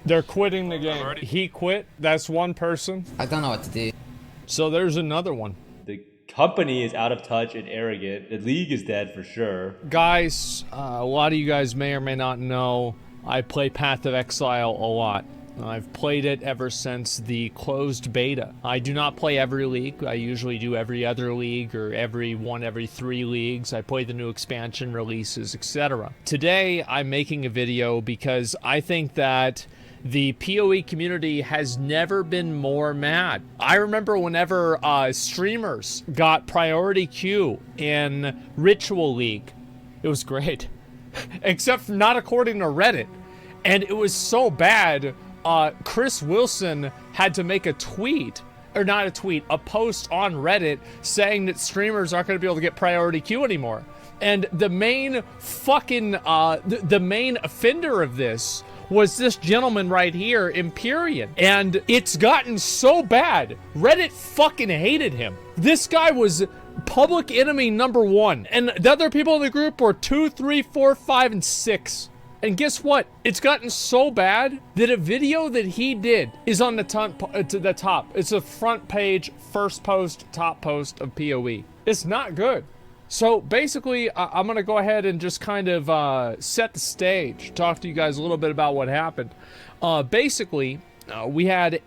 They're quitting the game. He quit. That's one person. I don't know what to do. So there's another one. The company is out of touch and arrogant. The league is dead for sure. Guys, a lot of you guys may or may not know, I play Path of Exile a lot. I've played it ever since the closed beta. I do not play every league. I usually do every other league or every 3 leagues. I play the new expansion releases, etc. Today, I'm making a video because I think that the PoE community has never been more mad. I remember whenever streamers got priority queue in Ritual League. It was great. Except not according to Reddit. And it was so bad, Chris Wilson had to make a tweet, or not a tweet, a post on Reddit saying that streamers aren't going to be able to get priority queue anymore. And the main fucking, the main offender of this was this gentleman right here, Empyrean. And it's gotten so bad, Reddit fucking hated him. This guy was public enemy #1. And the other people in the group were 2, 3, 4, 5, and 6. And guess what? It's gotten so bad that a video that he did is on the top. It's a front page, first post, top post of PoE. It's not good. So basically, I'm going to go ahead and just kind of set the stage, talk to you guys a little bit about what happened. Basically, we had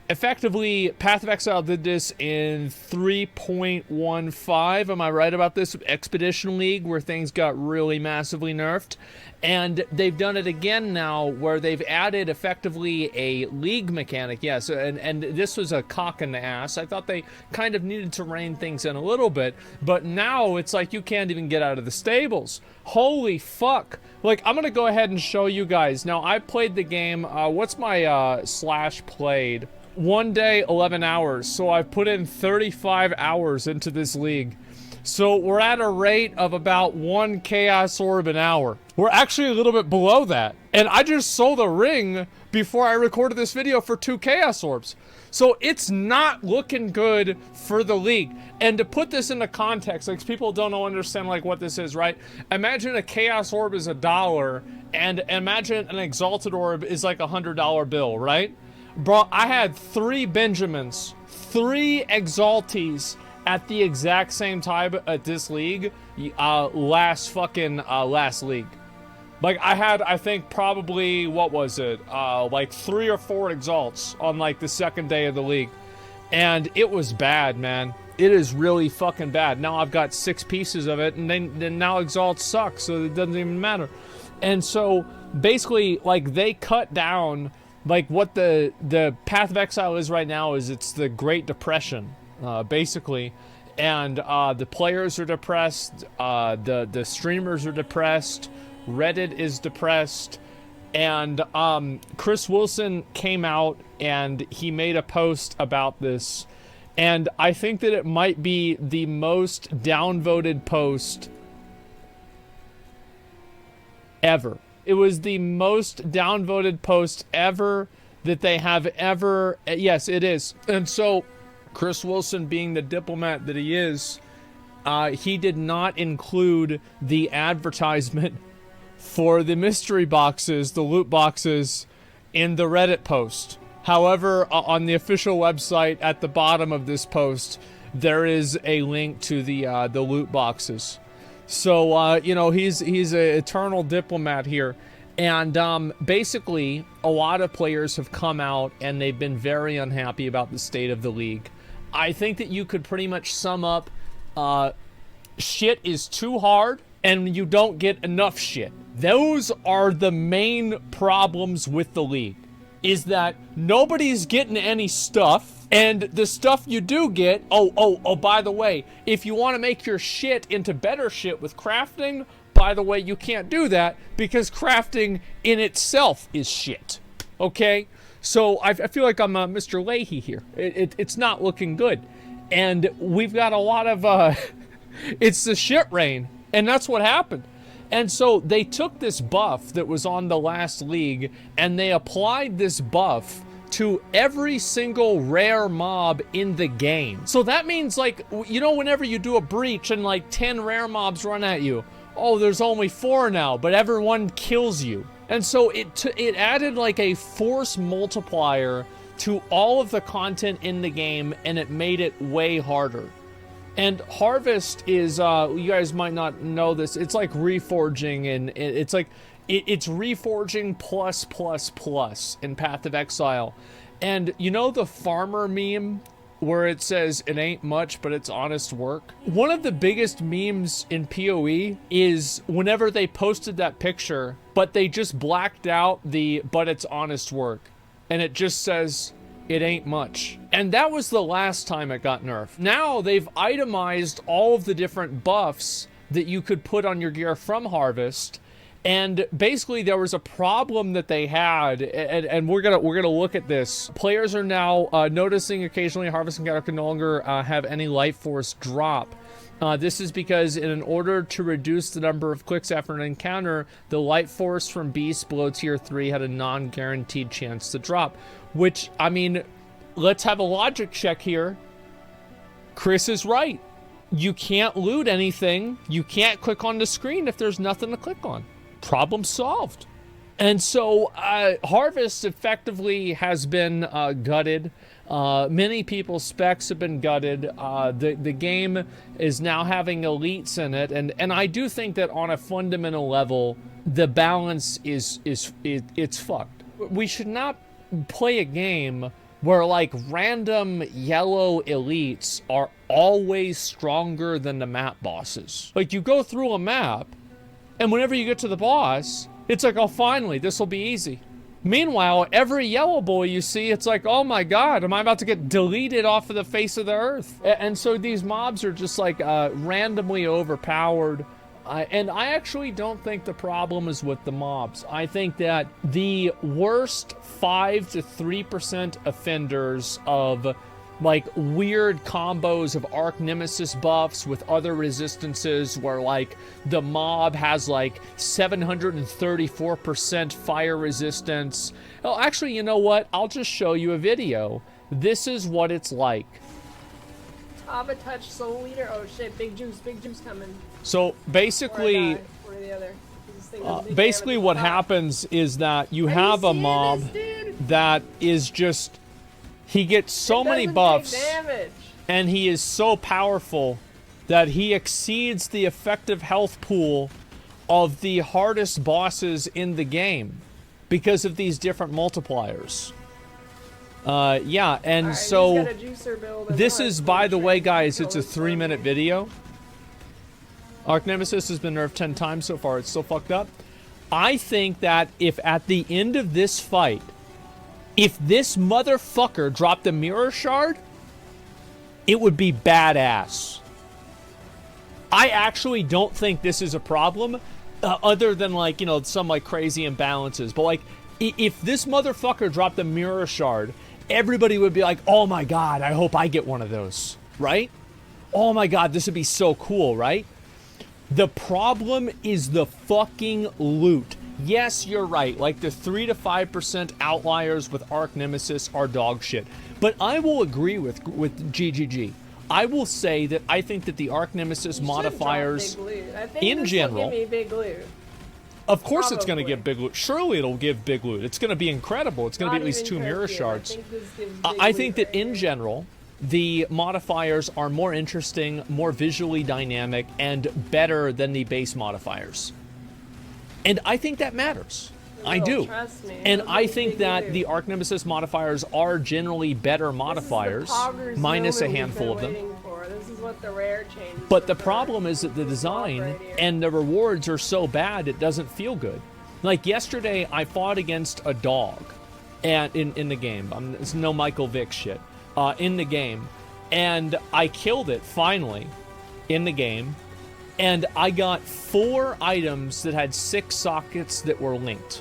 effectively, Path of Exile did this in 3.15. Am I right about this? Expedition League, where things got really massively nerfed. And they've done it again now, where they've added effectively a league mechanic. Yes, and this was a cock in the ass. I thought they kind of needed to rein things in a little bit, but now it's like you can't even get out of the stables. Holy fuck. Like, I'm gonna go ahead and show you guys. Now, I played the game, what's my slash played? 1 day, 11 hours. So I've put in 35 hours into this league. So we're at a rate of about 1 Chaos Orb an hour. We're actually a little bit below that. And I just sold a ring before I recorded this video for 2 Chaos Orbs. So it's not looking good for the league. And to put this into context, like, people don't understand like what this is, right? Imagine a Chaos Orb is $1, and imagine an Exalted Orb is like $100 bill, right? Bro, I had 3 Benjamins, 3 Exalties at the exact same time at this league, last league. Like, I had, I think, probably, what was it, like 3 or 4 Exalts on, like, the second day of the league. And it was bad, man. It is really fucking bad. Now I've got 6 pieces of it, and then now Exalts suck, so it doesn't even matter. And so, basically, like, they cut down, like, what the Path of Exile is right now is it's the Great Depression. Basically, and the players are depressed, the streamers are depressed, Reddit is depressed, and Chris Wilson came out and he made a post about this, and I think that it might be the most downvoted post ever. It was the most downvoted post ever that they have ever, yes, it is. And so Chris Wilson, being the diplomat that he is, he did not include the advertisement for the mystery boxes, the loot boxes, in the Reddit post. However, on the official website at the bottom of this post, there is a link to the loot boxes. So, you know, he's an eternal diplomat here. And basically, a lot of players have come out and they've been very unhappy about the state of the league. I think that you could pretty much sum up, shit is too hard and you don't get enough shit. Those are the main problems with the league, is that nobody's getting any stuff, and the stuff you do get, oh, by the way, if you want to make your shit into better shit with crafting, by the way, you can't do that because crafting in itself is shit, okay? So I feel like I'm Mr. Leahy here. It's not looking good. And we've got a lot of, it's the shit rain. And that's what happened. And so they took this buff that was on the last league and they applied this buff to every single rare mob in the game. So that means, like, you know, whenever you do a breach and like 10 rare mobs run at you, oh, there's only 4 now, but everyone kills you. And so it added like a force multiplier to all of the content in the game, and it made it way harder. And Harvest is, you guys might not know this, it's like reforging, and it's like, it's reforging plus in Path of Exile. And you know the farmer meme where it says, it ain't much, but it's honest work? One of the biggest memes in PoE is whenever they posted that picture, but they just blacked out the, but it's honest work. And it just says, it ain't much. And that was the last time it got nerfed. Now they've itemized all of the different buffs that you could put on your gear from Harvest. And basically there was a problem that they had, and we're gonna look at this. Players are now noticing occasionally Harvest encounter can no longer have any life force drop. This is because in order to reduce the number of clicks after an encounter, the light force from beasts below tier 3 had a non-guaranteed chance to drop. Which, I mean, let's have a logic check here. Chris is right. You can't loot anything. You can't click on the screen if there's nothing to click on. Problem solved. And so Harvest effectively has been gutted. Many people's specs have been gutted. The game is now having elites in it, and I do think that on a fundamental level, the balance it's fucked. We should not play a game where like random yellow elites are always stronger than the map bosses. Like you go through a map, and whenever you get to the boss, it's like, oh, finally, this will be easy. Meanwhile, every yellow boy you see, it's like, oh my god, am I about to get deleted off of the face of the earth? And so these mobs are just like randomly overpowered. And I actually don't think the problem is with the mobs. I think that the worst 5 to 3% offenders of like weird combos of Arch Nemesis buffs with other resistances where like the mob has like 734% fire resistance. Oh, actually, you know what? I'll just show you a video. This is what it's like. Top a touch soul leader. Oh shit, big juice coming. So basically, or the other. Basically what happens is that you have a mob that is just, he gets so many buffs, and he is so powerful that he exceeds the effective health pool of the hardest bosses in the game because of these different multipliers. Yeah, and right, so this is, by the way, guys, it's a 3-minute video. Arch Nemesis has been nerfed 10 times so far. It's still fucked up. I think that if at the end of this fight, if this motherfucker dropped a mirror shard, it would be badass. I actually don't think this is a problem, other than like, you know, some like crazy imbalances. But like, if this motherfucker dropped a mirror shard, everybody would be like, oh my god, I hope I get one of those, right? Oh my god, this would be so cool, right? The problem is the fucking loot. Yes, you're right. Like the 3 to 5% outliers with Arch Nemesis are dog shit. But I will agree with GGG. I will say that I think that the Arch Nemesis modifiers in general, big loot. Of course it's going to give big loot. Surely it'll give big loot. It's going to be incredible. It's going to be at least 2 mirror shards. I think that in general, the modifiers are more interesting, more visually dynamic, and better than the base modifiers. And I think that matters. I do. Trust me. And I think that the Arch Nemesis modifiers are generally better modifiers, minus a handful of them. This is what the rare changes. But the problem is that the design and the rewards are so bad it doesn't feel good. Like yesterday, I fought against a dog, and in the game. It's no Michael Vick shit. In the game, and I killed it finally in the game. And I got 4 items that had 6 sockets that were linked.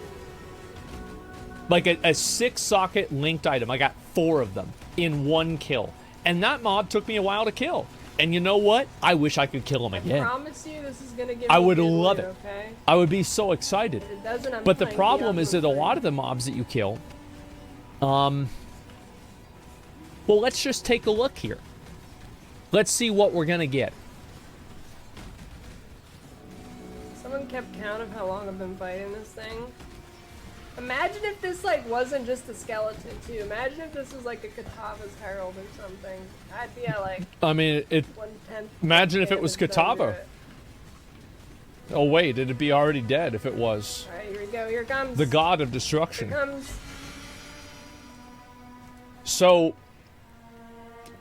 Like a 6-socket linked item. I got 4 of them in 1 kill. And that mob took me a while to kill. And you know what? I wish I could kill him again. I promise you this is gonna give I would love it. Okay? I would be so excited. If it doesn't, but the problem is that a lot of the mobs that you kill... Well, let's just take a look here. Let's see what we're gonna get. Someone kept count of how long I've been fighting this thing. Imagine if this like wasn't just a skeleton too. Imagine if this was like a Katava's Herald or something. I'd be at like I mean, it. 1/10. Imagine if it was Katava. Oh wait, it'd be already dead if it was. Alright, here we go. Here it comes. The god of Here destruction. it comes. So,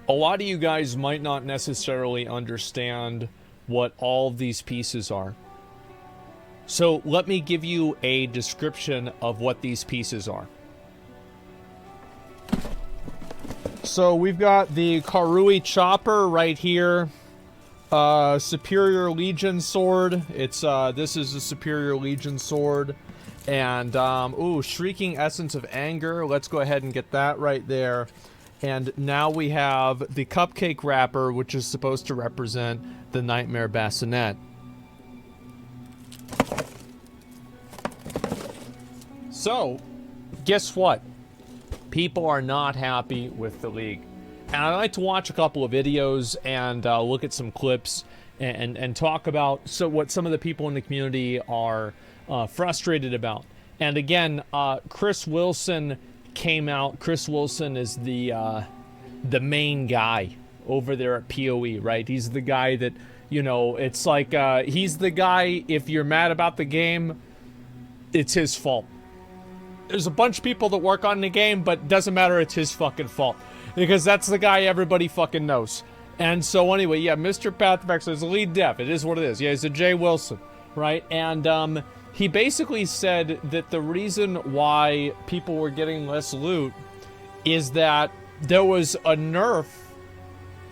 a lot of you guys might not necessarily understand what all of these pieces are. So, let me give you a description of what these pieces are. So, we've got the Karui Chopper right here. Superior Legion Sword. It's, this is the Superior Legion Sword. And, ooh, Shrieking Essence of Anger. Let's go ahead and get that right there. And now we have the Cupcake Wrapper, which is supposed to represent the Nightmare Bassinet. So, guess what? People are not happy with the League. And I like to watch a couple of videos and look at some clips and talk about what some of the people in the community are frustrated about. And again, Chris Wilson came out. Chris Wilson is the main guy over there at PoE, right? He's the guy that, you know, it's like he's the guy, if you're mad about the game, it's his fault. There's a bunch of people that work on the game, but it doesn't matter, it's his fucking fault. Because that's the guy everybody fucking knows. And so anyway, yeah, Mr. Path of Exile is a lead dev. It is what it is. Yeah, he's a Jay Wilson, right? And he basically said that the reason why people were getting less loot is that there was a nerf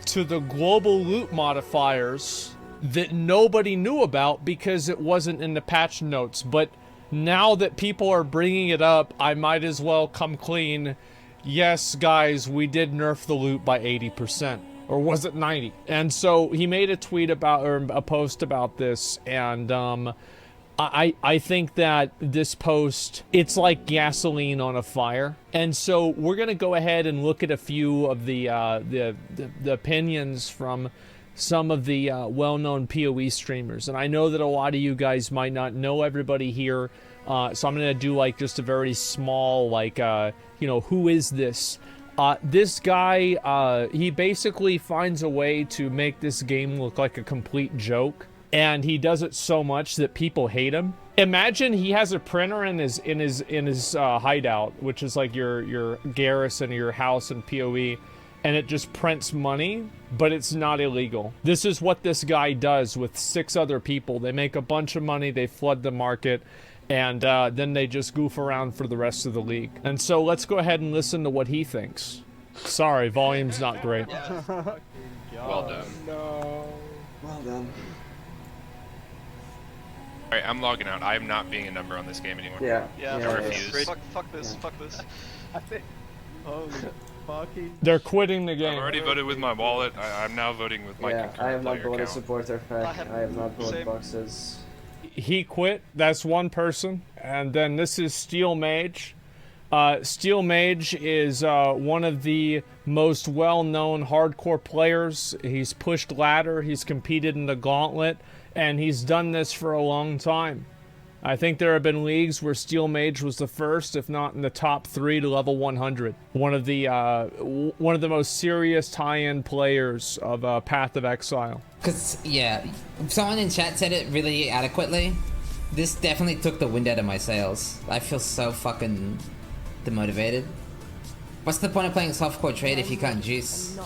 to the global loot modifiers that nobody knew about because it wasn't in the patch notes. But now that people are bringing it up, I might as well come clean. Yes, guys, we did nerf the loot by 80%. Or was it 90? And so he made a tweet about, or a post about this, and I think that this post, it's like gasoline on a fire. And so we're gonna go ahead and look at a few of the opinions from some of the well-known PoE streamers. And I know that a lot of you guys might not know everybody here, so I'm gonna do like just a very small, like, you know, who is this? This guy, he basically finds a way to make this game look like a complete joke. And he does it so much that people hate him. Imagine he has a printer in his hideout, which is like your garrison, your house in PoE, and it just prints money, but it's not illegal. This is what this guy does with 6 other people. They make a bunch of money, they flood the market, and then they just goof around for the rest of the league. And so let's go ahead and listen to what he thinks. Sorry, volume's not great. Well done. No. Well done. Alright, I'm logging out. I am not being a number on this game anymore. Yeah. Yeah, I refuse. Fuck this, Yeah. fuck this. I think. Holy fucking. They're quitting the I've game. already voted with my wallet. I'm now voting with my Yeah, I have concurrent not player bought a account. supporter pack. I have not bought Same. boxes. He quit. That's one person. And then this is Steel Mage. Steel Mage is one of the most well-known hardcore players. He's pushed ladder, he's competed in the gauntlet, and he's done this for a long time. I think there have been leagues where Steel Mage was the first, if not in the top 3 to level 100. One of the most serious tie-in players of Path of Exile. Because, yeah, someone in chat said it really adequately. This definitely took the wind out of my sails. I feel so fucking demotivated. What's the point of playing softcore trade if you can't juice?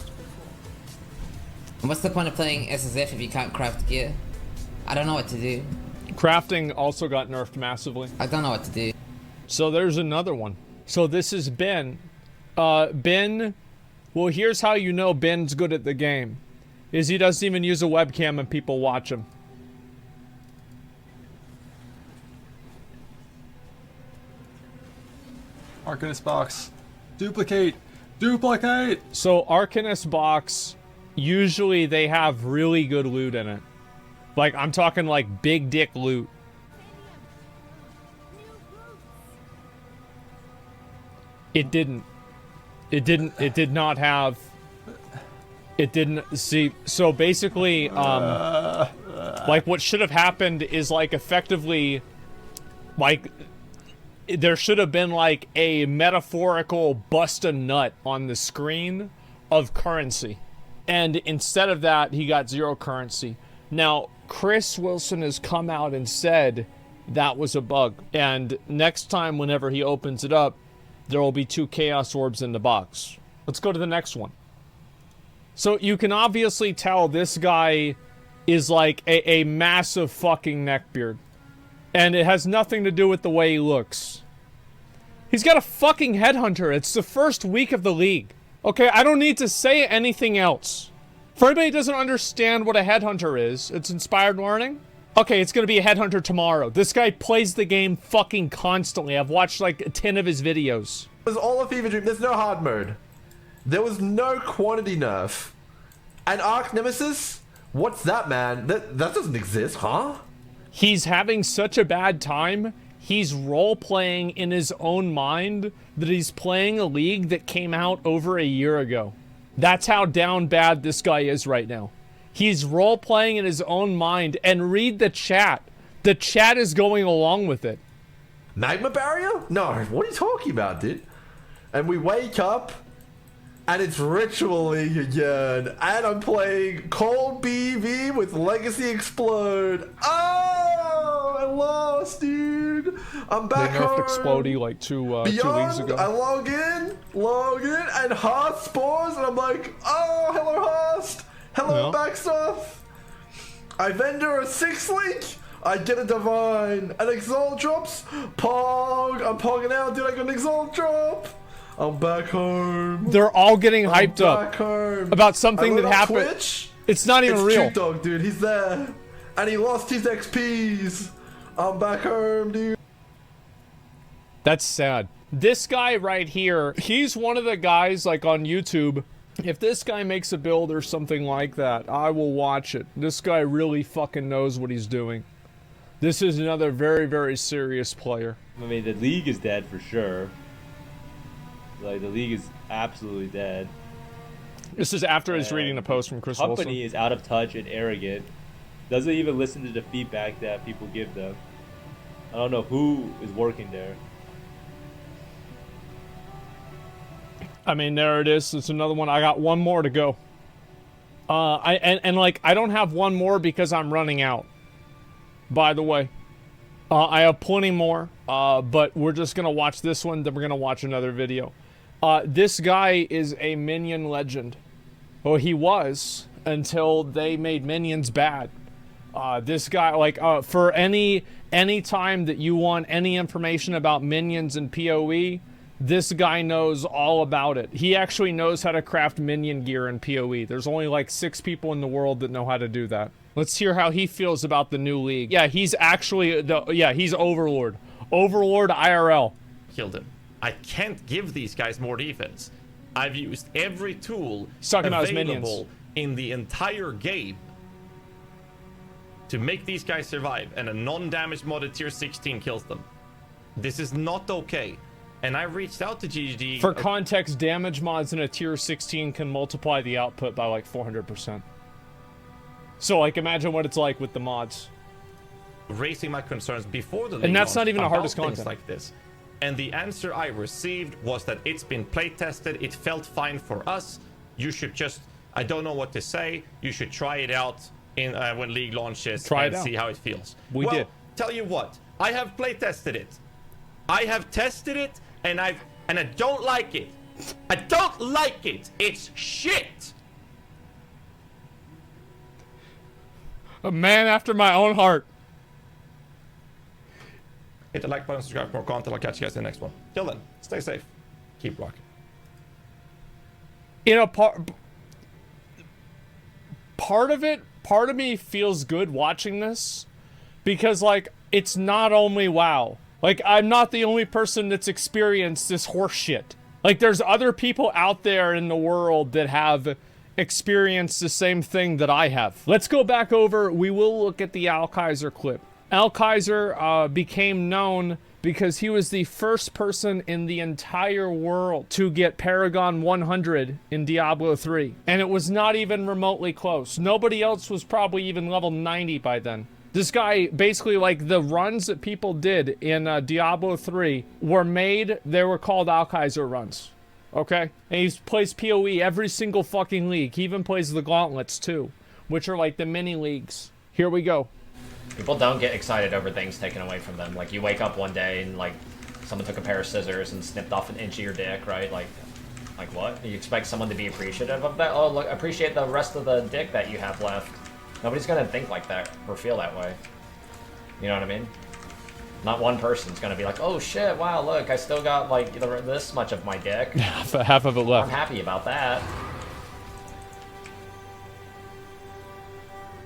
And what's the point of playing SSF if you can't craft gear? I don't know what to do. Crafting also got nerfed massively. I don't know what to do. So there's another one. So this is Ben. Ben, well, here's how you know Ben's good at the game. Is he doesn't even use a webcam and people watch him. Arcanist box. Duplicate! Duplicate! So Arcanist box, usually they have really good loot in it. Like, I'm talking like big dick loot. It didn't. It did not have... It didn't, see, so basically, like what should have happened is like effectively, like, there should have been like a metaphorical bust a nut on the screen of currency. And instead of that, he got 0 currency. Now, Chris Wilson has come out and said that was a bug. And next time, whenever he opens it up, there will be 2 Chaos Orbs in the box. Let's go to the next one. So you can obviously tell this guy is like a massive fucking neckbeard. And it has nothing to do with the way he looks. He's got a fucking headhunter. It's the first week of the league. Okay, I don't need to say anything else. For anybody who doesn't understand what a headhunter is, it's inspired learning. Okay, it's gonna be a headhunter tomorrow. This guy plays the game fucking constantly. I've watched like 10 of his videos. It was all a fever dream. There's no hard mode. There was no quantity nerf. And Arc Nemesis? What's that, man? That doesn't exist, huh? He's having such a bad time, he's role-playing in his own mind that he's playing a league that came out over a year ago. That's how down bad this guy is right now. He's role-playing in his own mind, and read the chat. The chat is going along with it. Magma barrier? No, what are you talking about, dude? And we wake up, and it's Ritual League again. And I'm playing Cold BV with Legacy Explode. Oh, I lost, dude. I'm back home. They nerfed Explodey like two leagues ago. I log in, and Hearth spawns, and I'm like, oh, hello, Hearth. Hello, Backstuff. I vendor a 6-link. I get a Divine. An Exile drops. Pog. I'm pogging out, dude. I got an Exile drop. I'm back home. They're all getting hyped up about something that happened. Twitch. It's not even real. It's Dog, dude. He's there. And he lost his XPs. I'm back home, dude. That's sad. This guy right here, he's one of the guys like on YouTube. If this guy makes a build or something like that, I will watch it. This guy really fucking knows what he's doing. This is another very, very serious player. I mean, the league is dead for sure. Like, the league is absolutely dead. This is after he's reading a post from Chris Wilson. The company is out of touch and arrogant. Doesn't even listen to the feedback that people give them. I don't know who is working there. I mean, there it is. It's another one. I got one more to go. I don't have one more because I'm running out. By the way, I have plenty more, but we're just gonna watch this one. Then we're gonna watch another video. This guy is a minion legend. Well, he was until they made minions bad. This guy, like, for any time that you want any information about minions and PoE, this guy knows all about it. He actually knows how to craft minion gear in PoE. There's only like 6 people in the world that know how to do that. Let's hear how he feels about the new league. Yeah, he's actually he's Overlord. Overlord IRL. Killed him. I can't give these guys more defense. I've used every tool available in the entire game to make these guys survive, and a non-damage modded tier 16 kills them. This is not okay. And I reached out to ZiggyD. For context, damage mods in a tier 16 can multiply the output by like 400%. So like imagine what it's like with the mods. Raising my concerns before the league and that's not even the about hardest things content like this. And the answer I received was that it's been play tested, it felt fine for us. You should just, I don't know what to say, you should try it out in when league launches and see how it feels. We did. Tell you what, I have play tested it. I have tested it and I don't like it. I don't like it. It's shit. A man after my own heart. Hit the like button, subscribe for more content. I'll catch you guys in the next one. Till then, stay safe. Keep rocking. You know, part of me feels good watching this because, like, it's not only WoW. Like, I'm not the only person that's experienced this horse shit. Like, there's other people out there in the world that have experienced the same thing that I have. Let's go back over. We will look at the Al Kaiser clip. Al Kaiser became known because he was the first person in the entire world to get Paragon 100 in Diablo 3. And it was not even remotely close. Nobody else was probably even level 90 by then. This guy, basically, like, the runs that people did in Diablo 3 were made, they were called Alkaiser runs. Okay? And he plays PoE every single fucking league. He even plays the Gauntlets, too, which are, like, the mini leagues. Here we go. People don't get excited over things taken away from them. Like, you wake up one day and, like, someone took a pair of scissors and snipped off an inch of your dick, right? Like what? You expect someone to be appreciative of that? Oh, look, appreciate the rest of the dick that you have left. Nobody's gonna think like that or feel that way. You know what I mean? Not one person's gonna be like, oh shit, wow, look, I still got like this much of my dick. Half of it left. I'm happy about that.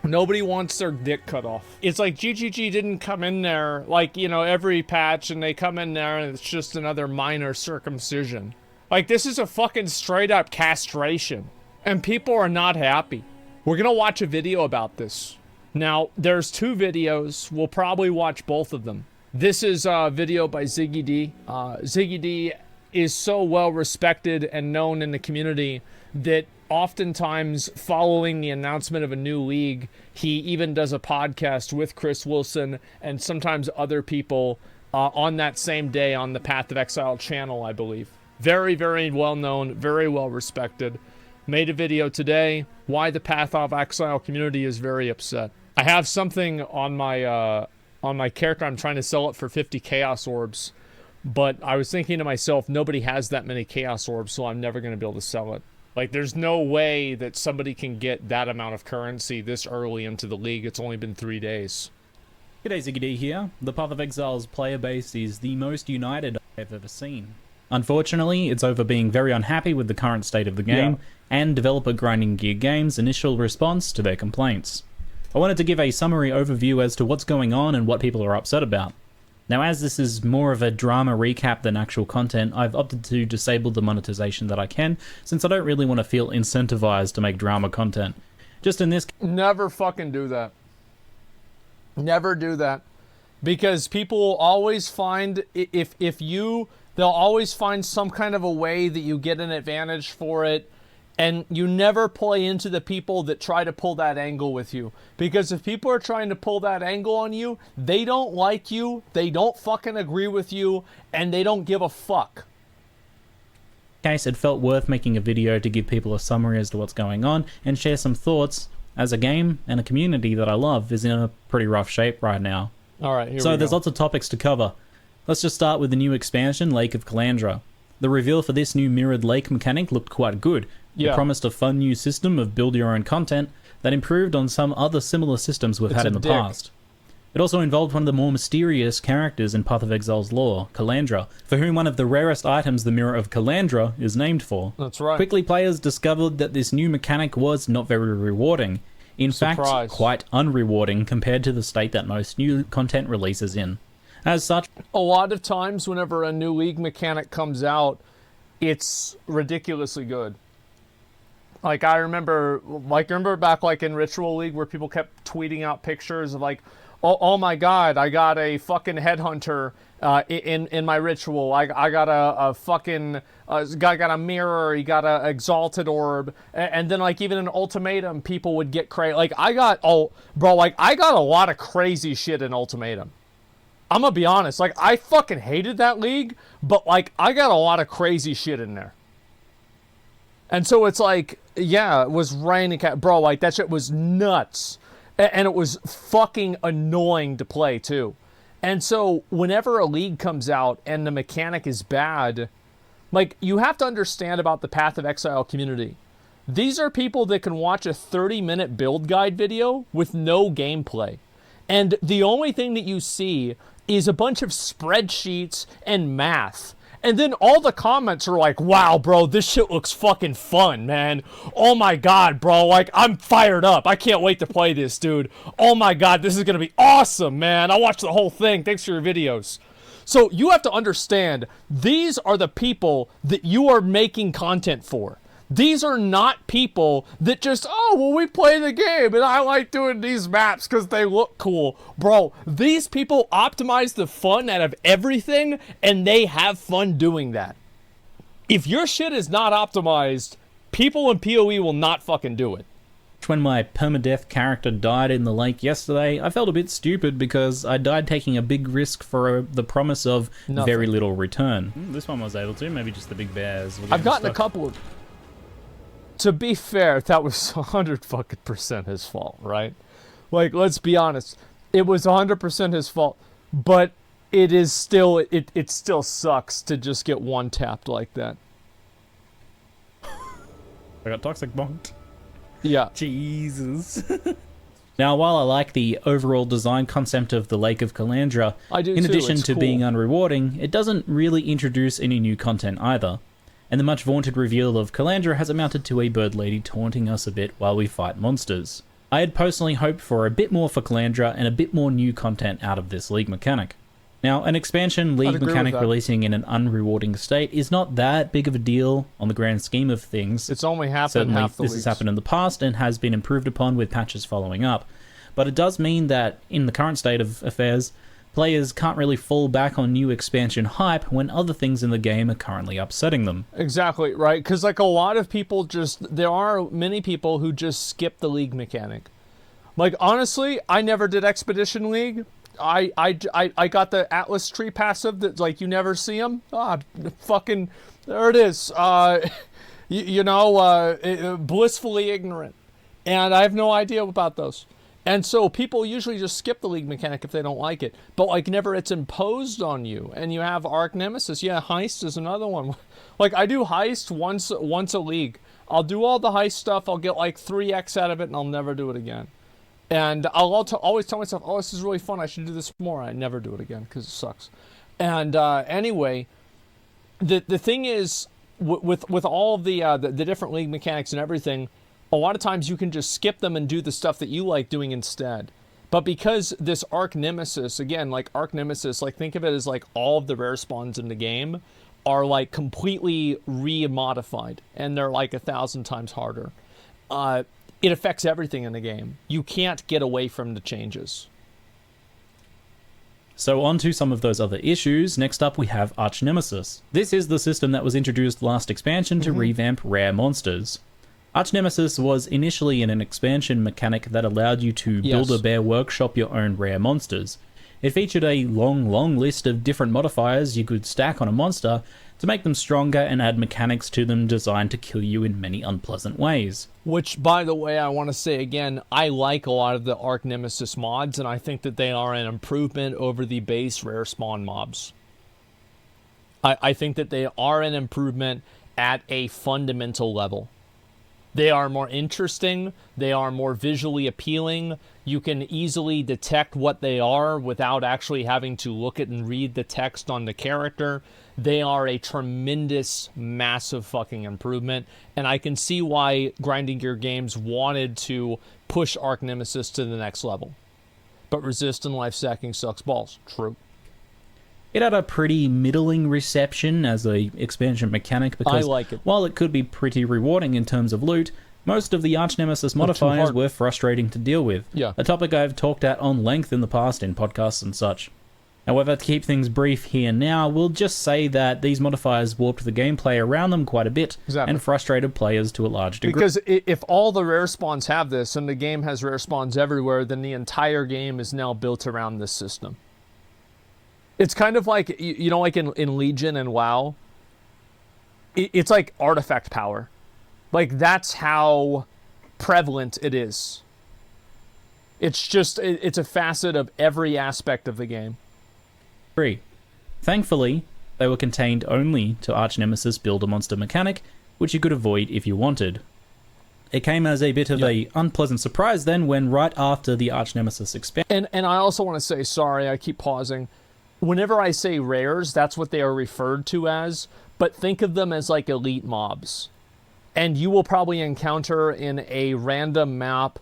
Nobody wants their dick cut off. It's like ZiggyD didn't come in there, like, you know, every patch, and they come in there and it's just another minor circumcision. Like, this is a fucking straight up castration. And people are not happy. We're gonna watch a video about this. Now, there's 2 videos. We'll probably watch both of them. This is a video by ZiggyD. ZiggyD is so well respected and known in the community that oftentimes following the announcement of a new league, he even does a podcast with Chris Wilson and sometimes other people on that same day on the Path of Exile channel, I believe. Very, very well known, very well respected. Made a video today why the Path of Exile community is very upset. I have something on my character. I'm trying to sell it for 50 Chaos Orbs, but I was thinking to myself, nobody has that many Chaos Orbs, so I'm never going to be able to sell it. Like, there's no way that somebody can get that amount of currency this early into the league. It's only been 3 days. G'day, ZiggyD here. The Path of Exile's player base is the most united I've ever seen. Unfortunately, it's over being very unhappy with the current state of the game, and developer Grinding Gear Games' initial response to their complaints. I wanted to give a summary overview as to what's going on and what people are upset about. Now, as this is more of a drama recap than actual content, I've opted to disable the monetization that I can, since I don't really want to feel incentivized to make drama content. Just in this... Never fucking do that. Never do that. Because people will always find, they'll always find some kind of a way that you get an advantage for it. And you never play into the people that try to pull that angle with you. Because if people are trying to pull that angle on you, they don't like you, they don't fucking agree with you, and they don't give a fuck. Case, it felt worth making a video to give people a summary as to what's going on and share some thoughts, as a game and a community that I love is in a pretty rough shape right now. Alright, here we go. So there's lots of topics to cover. Let's just start with the new expansion, Lake of Calandra. The reveal for this new mirrored lake mechanic looked quite good. It promised a fun new system of build your own content that improved on some other similar systems we've had in the past. It also involved one of the more mysterious characters in Path of Exile's lore, Calandra, for whom one of the rarest items the Mirror of Calandra is named for. That's right. Quickly, players discovered that this new mechanic was not very rewarding. In fact, quite unrewarding compared to the state that most new content releases in. As such, a lot of times whenever a new league mechanic comes out, it's ridiculously good. Like, I remember back, like, in Ritual League where people kept tweeting out pictures of, like, oh my god, I got a fucking headhunter in my ritual. I got a fucking guy got a mirror. He got a exalted orb, and then like even an ultimatum, people would get crazy. Like I got I got a lot of crazy shit in ultimatum. I'm gonna be honest. Like I fucking hated that league, but like I got a lot of crazy shit in there. And so it's like, yeah, it was raining cat, bro. Like that shit was nuts. And it was fucking annoying to play, too. And so, whenever a league comes out and the mechanic is bad, like, you have to understand about the Path of Exile community. These are people that can watch a 30-minute build guide video with no gameplay. And the only thing that you see is a bunch of spreadsheets and math. And then all the comments are like, wow, bro, this shit looks fucking fun, man. Oh my god, bro, like, I'm fired up. I can't wait to play this, dude. Oh my god, this is gonna be awesome, man. I watched the whole thing. Thanks for your videos. So you have to understand, these are the people that you are making content for. These are not people that just, oh, well, we play the game and I like doing these maps because they look cool. Bro, these people optimize the fun out of everything and they have fun doing that. If your shit is not optimized, people in PoE will not fucking do it. When my permadeath character died in the lake yesterday, I felt a bit stupid because I died taking a big risk for the promise of very little return. This one was able to, maybe just the big bears. I've gotten a couple of... To be fair, that was 100% his fault, right? Like, let's be honest. It was 100% his fault, but it is still... It still sucks to just get one-tapped like that. I got toxic bonked. Yeah. Jesus. Now, while I like the overall design concept of the Lake of Calandra, in addition to being unrewarding, it doesn't really introduce any new content either. And the much vaunted reveal of Calandra has amounted to a bird lady taunting us a bit while we fight monsters. I had personally hoped for a bit more for Calandra and a bit more new content out of this League mechanic. Now, an expansion League mechanic releasing in an unrewarding state is not that big of a deal on the grand scheme of things. It's only happened Certainly, half the this has happened in the past and has been improved upon with patches following up. But it does mean that, in the current state of affairs, players can't really fall back on new expansion hype when other things in the game are currently upsetting them. Exactly, right? Because, like, a lot of people there are many people who just skip the League mechanic. Like, honestly, I never did Expedition League. I got the Atlas Tree passive that, like, you never see them. Ah, fucking, there it is. Blissfully ignorant. And I have no idea about those. And so people usually just skip the League mechanic if they don't like it. But, like, never it's imposed on you. And you have Arc Nemesis. Yeah, Heist is another one. Like, I do Heist once a League. I'll do all the Heist stuff. I'll get, like, 3x out of it, and I'll never do it again. And I'll always tell myself, oh, this is really fun. I should do this more. I never do it again because it sucks. And anyway, the thing is, with all of the different League mechanics and everything, a lot of times you can just skip them and do the stuff that you like doing instead. But because this Arc Nemesis, again, like Arc Nemesis, like think of it as like all of the rare spawns in the game are like completely re-modified. And they're like 1,000 times harder. It affects everything in the game. You can't get away from the changes. So on to some of those other issues. Next up we have Arch Nemesis. This is the system that was introduced last expansion to revamp rare monsters. Arch Nemesis was initially an expansion mechanic that allowed you to build a bare workshop your own rare monsters. It featured a long list of different modifiers you could stack on a monster to make them stronger and add mechanics to them designed to kill you in many unpleasant ways. Which, by the way, I want to say again, I like a lot of the Arc Nemesis mods, and I think that they are an improvement over the base rare spawn mobs. I think that they are an improvement at a fundamental level. They are more interesting, they are more visually appealing, you can easily detect what they are without actually having to look at and read the text on the character. They are a tremendous, massive fucking improvement, and I can see why Grinding Gear Games wanted to push Arc Nemesis to the next level. But Resist and Life Sacking sucks balls. True. It had a pretty middling reception as a expansion mechanic because I like it. While it could be pretty rewarding in terms of loot, most of the Arch Nemesis modifiers were frustrating to deal with. Yeah. A topic I've talked at on length in the past in podcasts and such. However, to keep things brief here now, we'll just say that these modifiers warped the gameplay around them quite a bit and frustrated players to a large degree. Because if all the rare spawns have this and the game has rare spawns everywhere, then the entire game is now built around this system. It's kind of like, you know, like in Legion and WoW, it's like artifact power. Like, that's how prevalent it is. It's just, it's a facet of every aspect of the game. Thankfully, they were contained only to Arch Nemesis Build-A-Monster mechanic, which you could avoid if you wanted. It came as a bit of a unpleasant surprise then when right after the Arch Nemesis expansion... And I also want to say, sorry, I keep pausing. Whenever I say rares, that's what they are referred to as, but think of them as like elite mobs. And you will probably encounter in a random map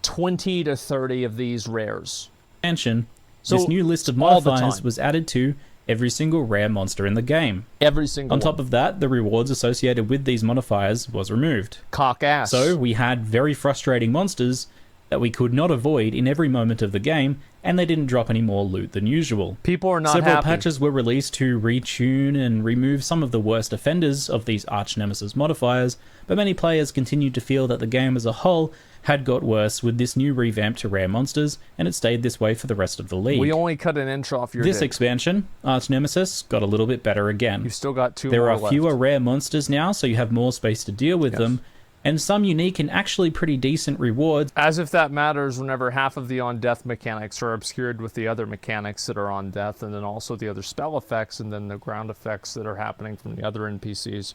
20 to 30 of these rares. This new list of modifiers was added to every single rare monster in the game. Every single On top of that, the rewards associated with these modifiers was removed. Cock ass. So we had very frustrating monsters that we could not avoid in every moment of the game, and they didn't drop any more loot than usual. People are not Several happy. patches were released to retune and remove some of the worst offenders of these arch nemesis modifiers, but many players continued to feel that the game as a whole had got worse with this new revamp to rare monsters, and it stayed this way for the rest of the league. We only cut an inch off your This dick. expansion, Arch Nemesis, got a little bit better again. You've still got two There more are left. fewer rare monsters now, so you have more space to deal with them, and some unique and actually pretty decent rewards. As if that matters whenever half of the on-death mechanics are obscured with the other mechanics that are on death, and then also the other spell effects, and then the ground effects that are happening from the other NPCs.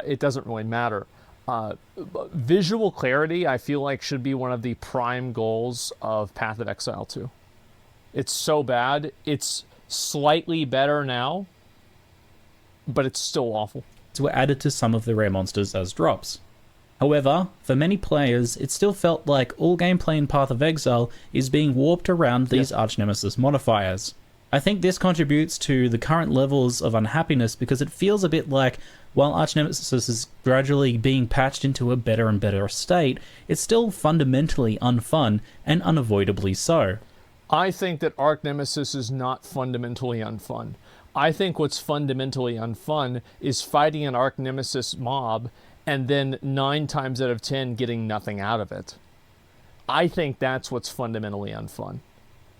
It doesn't really matter. Visual clarity, I feel like, should be one of the prime goals of Path of Exile 2. It's so bad. It's slightly better now, but it's still awful. Were added to some of the rare monsters as drops. However, for many players, it still felt like all gameplay in Path of Exile is being warped around these Arch Nemesis modifiers. I think this contributes to the current levels of unhappiness because it feels a bit like, while Arch Nemesis is gradually being patched into a better and better state, it's still fundamentally unfun, and unavoidably so. I think that Arch Nemesis is not fundamentally unfun. I think what's fundamentally unfun is fighting an Arch Nemesis mob and then 9 times out of 10 getting nothing out of it. I think that's what's fundamentally unfun,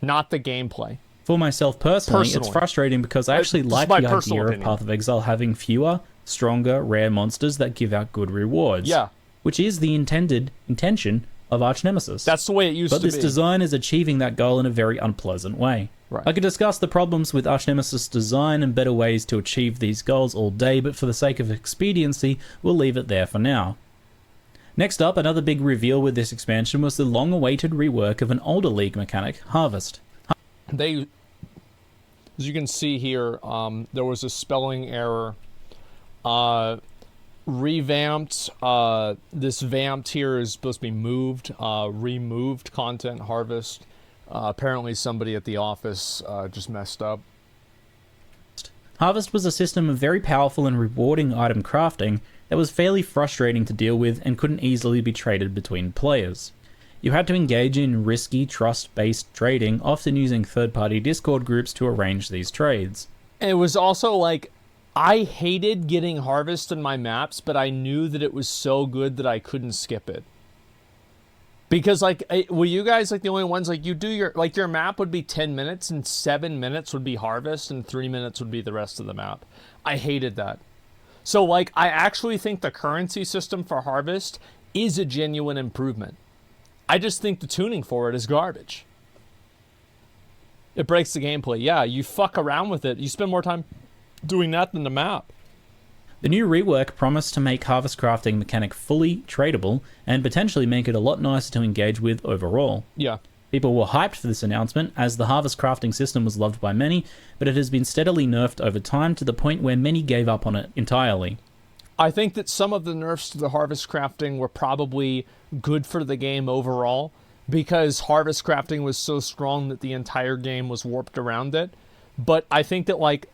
not the gameplay. For myself personally, it's frustrating because I actually like the idea of Path of Exile having fewer, stronger, rare monsters that give out good rewards. Yeah. Which is the intention of Arch Nemesis. That's the way it used to be. But this design is achieving that goal in a very unpleasant way. Right. I could discuss the problems with Arch Nemesis design and better ways to achieve these goals all day, but for the sake of expediency, we'll leave it there for now. Next up, another big reveal with this expansion was the long-awaited rework of an older League mechanic, Harvest. They, as you can see here, there was a spelling error. Revamped, this vamped here is supposed to be moved, removed content harvest. Apparently somebody at the office just messed up. Harvest was a system of very powerful and rewarding item crafting that was fairly frustrating to deal with and couldn't easily be traded between players. You had to engage in risky, trust-based trading, often using third-party Discord groups to arrange these trades. And it was also like, I hated getting Harvest in my maps, but I knew that it was so good that I couldn't skip it. Because, like, were you guys, like, the only ones, like, you do your, like, your map would be 10 minutes, and 7 minutes would be Harvest, and 3 minutes would be the rest of the map. I hated that. So, like, I actually think the currency system for Harvest is a genuine improvement. I just think the tuning for it is garbage. It breaks the gameplay. Yeah, you fuck around with it. You spend more time doing that than the map. The new rework promised to make Harvest crafting mechanic fully tradable and potentially make it a lot nicer to engage with overall. Yeah. People were hyped for this announcement as the Harvest crafting system was loved by many, but it has been steadily nerfed over time to the point where many gave up on it entirely. I think that some of the nerfs to the Harvest crafting were probably good for the game overall because Harvest crafting was so strong that the entire game was warped around it. But I think that, like,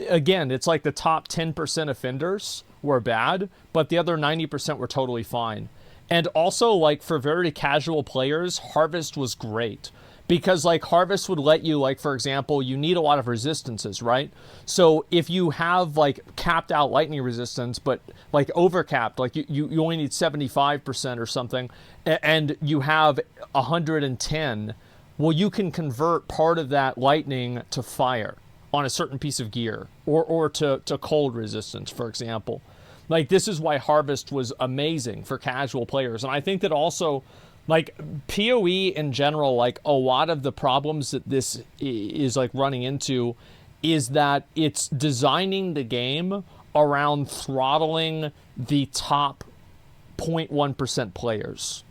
again, it's like the top 10% offenders were bad, but the other 90% were totally fine. And also, like, for very casual players, Harvest was great. Because, like, Harvest would let you, like, for example, you need a lot of resistances, right? So if you have, like, capped out lightning resistance, but, like, overcapped, like, you only need 75% or something, and you have 110, well, you can convert part of that lightning to fire on a certain piece of gear, or to cold resistance, for example. Like, this is why Harvest was amazing for casual players. And I think that also, like, PoE in general, like, a lot of the problems that this is, like, running into is that it's designing the game around throttling the top 0.1% players.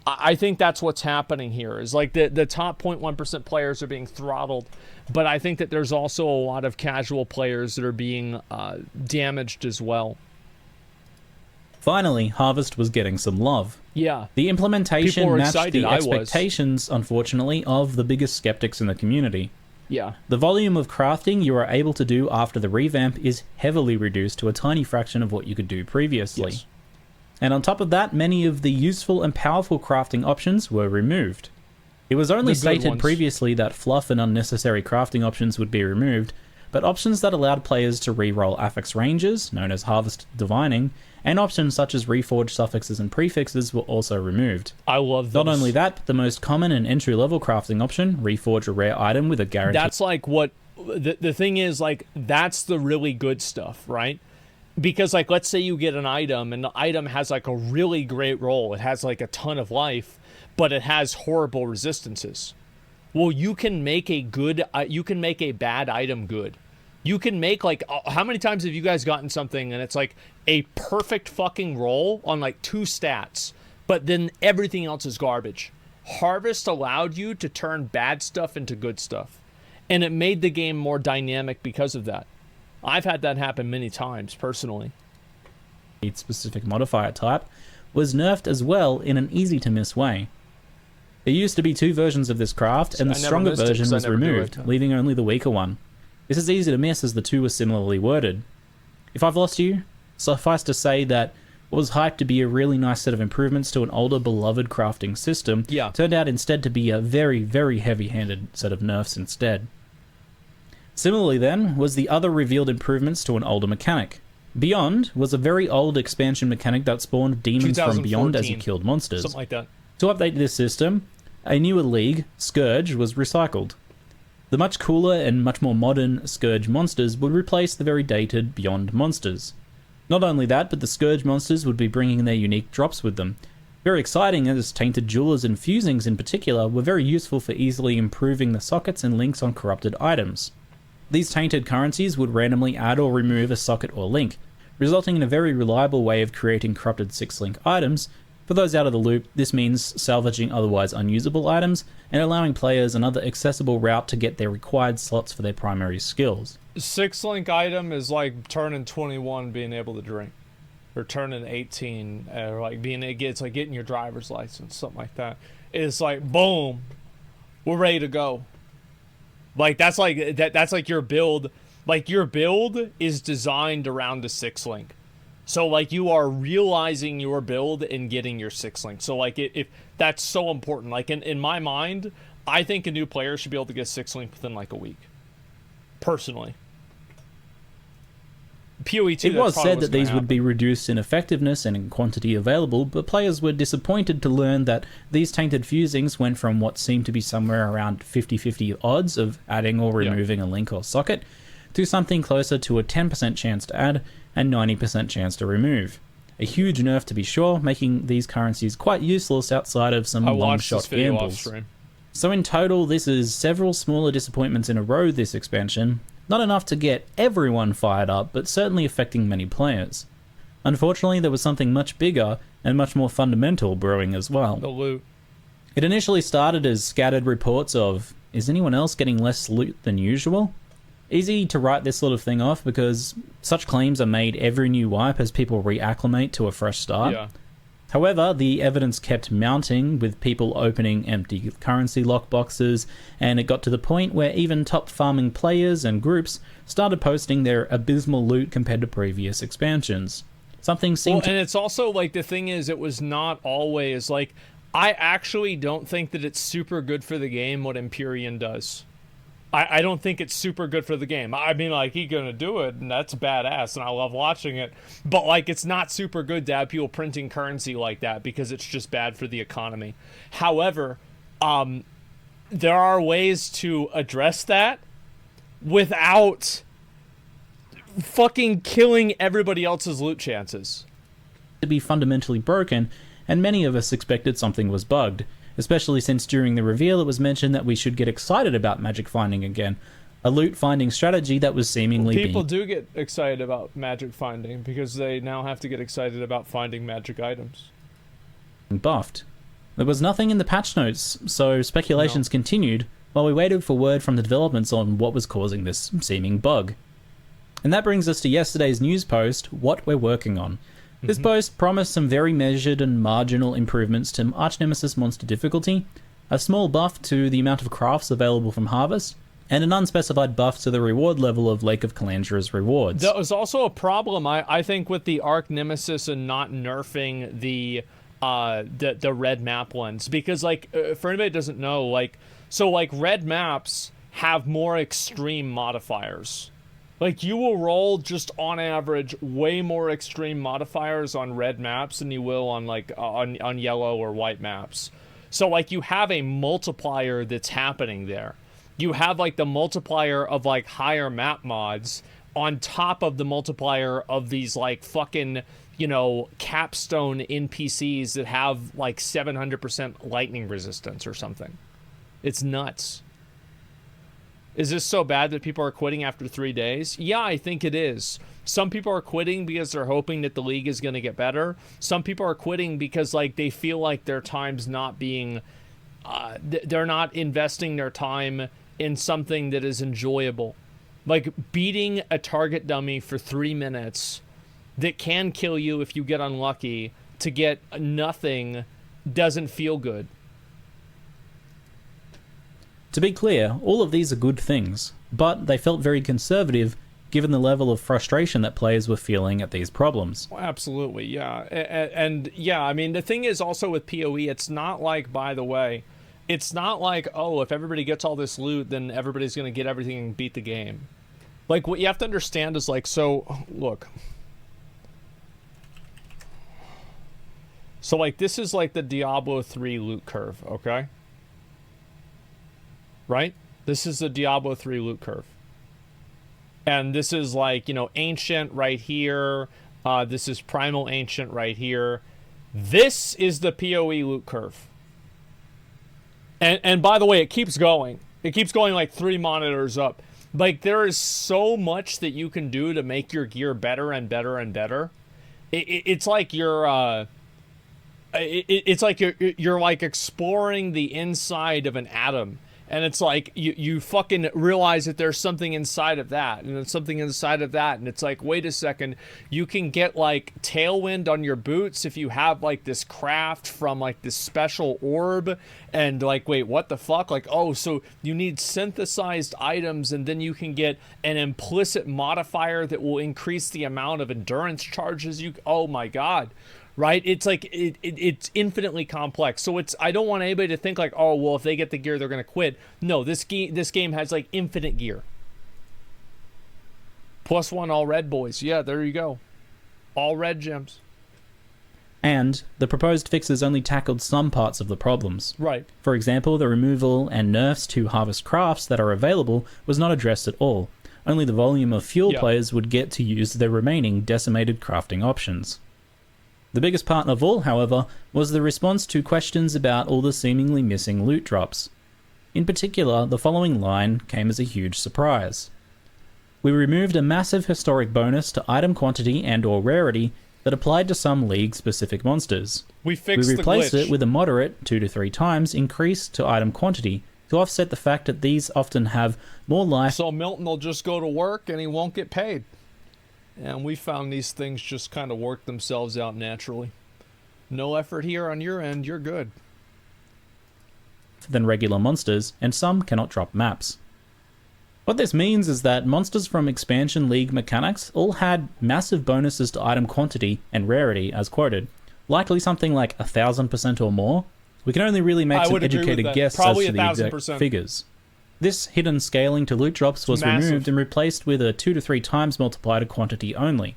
I think that's what's happening here, is like the top 0.1% players are being throttled, but I think that there's also a lot of casual players that are being damaged as well. Finally, Harvest was getting some love. Yeah. The implementation matched excited. the expectations, unfortunately, of the biggest skeptics in the community. Yeah. The volume of crafting you are able to do after the revamp is heavily reduced to a tiny fraction of what you could do previously. Yes. And on top of that, many of the useful and powerful crafting options were removed. It was only The good stated ones. previously that fluff and unnecessary crafting options would be removed, but options that allowed players to re-roll affix ranges, known as harvest divining, and options such as reforged suffixes and prefixes were also removed. I love those. Not only that, but the most common and entry-level crafting option, reforge a rare item with a guarantee. That's like what the thing is, like, that's the really good stuff, right? Because, like, let's say you get an item and the item has like a really great roll. It has like a ton of life, but it has horrible resistances. Well, you can make a bad item good. You can make, like, how many times have you guys gotten something and it's like a perfect fucking roll on like 2 stats, but then everything else is garbage? Harvest allowed you to turn bad stuff into good stuff, and it made the game more dynamic because of that. I've had that happen many times personally. Specific modifier type was nerfed as well in an easy-to-miss way. There used to be 2 versions of this craft, and the stronger version was removed, leaving only the weaker one. This is easy to miss as the 2 were similarly worded. If I've lost you, suffice to say that what was hyped to be a really nice set of improvements to an older beloved crafting system turned out instead to be a very, very heavy-handed set of nerfs instead. Similarly then was the other revealed improvements to an older mechanic. Beyond was a very old expansion mechanic that spawned demons from beyond as you killed monsters. Something like that. To update this system, a newer league, Scourge, was recycled. The much cooler and much more modern Scourge monsters would replace the very dated Beyond monsters. Not only that, but the Scourge monsters would be bringing their unique drops with them. Very exciting, as Tainted Jewelers and Fusings in particular were very useful for easily improving the sockets and links on corrupted items. These tainted currencies would randomly add or remove a socket or link, resulting in a very reliable way of creating corrupted 6-link items. For those out of the loop, this means salvaging otherwise unusable items and allowing players another accessible route to get their required slots for their primary skills. 6-link item is like turning 21 being able to drink, or turning 18, or like it's like getting your driver's license, something like that. It's like, boom, we're ready to go. Like that's like your build. Like your build is designed around the 6-link. So, like, you are realizing your build and getting your 6-link. So, like, if that's so important. Like, in my mind, I think a new player should be able to get 6-link within, like, a week. Personally. PoE 2, it was said that these would be reduced in effectiveness and in quantity available, but players were disappointed to learn that these tainted fusings went from what seemed to be somewhere around 50-50 odds of adding or removing a link or socket to something closer to a 10% chance to add and 90% chance to remove. A huge nerf to be sure, making these currencies quite useless outside of some long-shot gambles. So in total, this is several smaller disappointments in a row this expansion, not enough to get everyone fired up, but certainly affecting many players. Unfortunately, there was something much bigger and much more fundamental brewing as well. The loot. It initially started as scattered reports of, is anyone else getting less loot than usual? Easy to write this sort of thing off because such claims are made every new wipe as people reacclimate to a fresh start. Yeah. However, the evidence kept mounting with people opening empty currency lockboxes, and it got to the point where even top farming players and groups started posting their abysmal loot compared to previous expansions. Something seemed and it's also like the thing is, it was not always like, I actually don't think that it's super good for the game what Empyrean does. I don't think it's super good for the game. I mean, like, he's gonna do it, and that's badass, and I love watching it. But, like, it's not super good to have people printing currency like that because it's just bad for the economy. However, there are ways to address that without fucking killing everybody else's loot chances. To be fundamentally broken, and many of us expected something was bugged. Especially since during the reveal it was mentioned that we should get excited about magic finding again, a loot finding strategy that was seemingly people do get excited about magic finding because they now have to get excited about finding magic items. Buffed. There was nothing in the patch notes, so speculations continued while we waited for word from the developments on what was causing this seeming bug. And that brings us to yesterday's news post, What We're Working On. This post promised some very measured and marginal improvements to Arch Nemesis monster difficulty, a small buff to the amount of crafts available from Harvest, and an unspecified buff to the reward level of Lake of Calandra's rewards. That was also a problem, I think, with the Arch Nemesis and not nerfing the the red map ones, because like for anybody that doesn't know, like so like red maps have more extreme modifiers. Like you will roll just on average way more extreme modifiers on red maps than you will on like on yellow or white maps. So like you have a multiplier that's happening there. You have like the multiplier of like higher map mods on top of the multiplier of these like fucking, you know, capstone NPCs that have like 700% lightning resistance or something. It's nuts. Is this so bad that people are quitting after 3 days? Yeah, I think it is. Some people are quitting because they're hoping that the league is going to get better. Some people are quitting because like they feel like their time's not being, they're not investing their time in something that is enjoyable. Like beating a target dummy for 3 minutes that can kill you if you get unlucky to get nothing doesn't feel good. To be clear, all of these are good things, but they felt very conservative given the level of frustration that players were feeling at these problems. Well, absolutely, yeah. And yeah, I mean, the thing is also with PoE, it's not like, by the way, it's not like, oh, if everybody gets all this loot, then everybody's going to get everything and beat the game. Like, what you have to understand is, like, so, look. So, like, this is, like, the Diablo 3 loot curve, okay? Right? This is the Diablo 3 loot curve. And this is, like, you know, Ancient right here. This is Primal Ancient right here. This is the PoE loot curve. And by the way, it keeps going. It keeps going, like, 3 monitors up. Like, there is so much that you can do to make your gear better and better and better. It's like you're, it's like you're like exploring the inside of an atom. And it's like you fucking realize that there's something inside of that, and then something inside of that, and it's like, wait a second, you can get like tailwind on your boots if you have like this craft from like this special orb, and like, wait, what the fuck? Like, oh, so you need synthesized items, and then you can get an implicit modifier that will increase the amount of endurance charges you. Oh my god. Right? It's like, it's infinitely complex. So it's, I don't want anybody to think like, oh, well, if they get the gear, they're going to quit. No, this game has like infinite gear. +1 all red, boys. Yeah, there you go. All red gems. And the proposed fixes only tackled some parts of the problems. Right. For example, the removal and nerfs to harvest crafts that are available was not addressed at all. Only the volume of fuel players would get to use their remaining decimated crafting options. The biggest part of all, however, was the response to questions about all the seemingly missing loot drops. In particular, the following line came as a huge surprise. We removed a massive historic bonus to item quantity and or rarity that applied to some league-specific monsters. We replaced it with a moderate 2 to 3 times increase to item quantity to offset the fact that these often have more life. So Milton will just go to work and he won't get paid. And we found these things just kind of work themselves out naturally. No effort here on your end, you're good. Than regular monsters, and some cannot drop maps. What this means is that monsters from expansion league mechanics all had massive bonuses to item quantity and rarity as quoted, likely something like 1,000% or more. We can only really make some educated guess as to the exact figures. This hidden scaling to loot drops was removed and replaced with a 2 to 3 times multiplier to quantity only.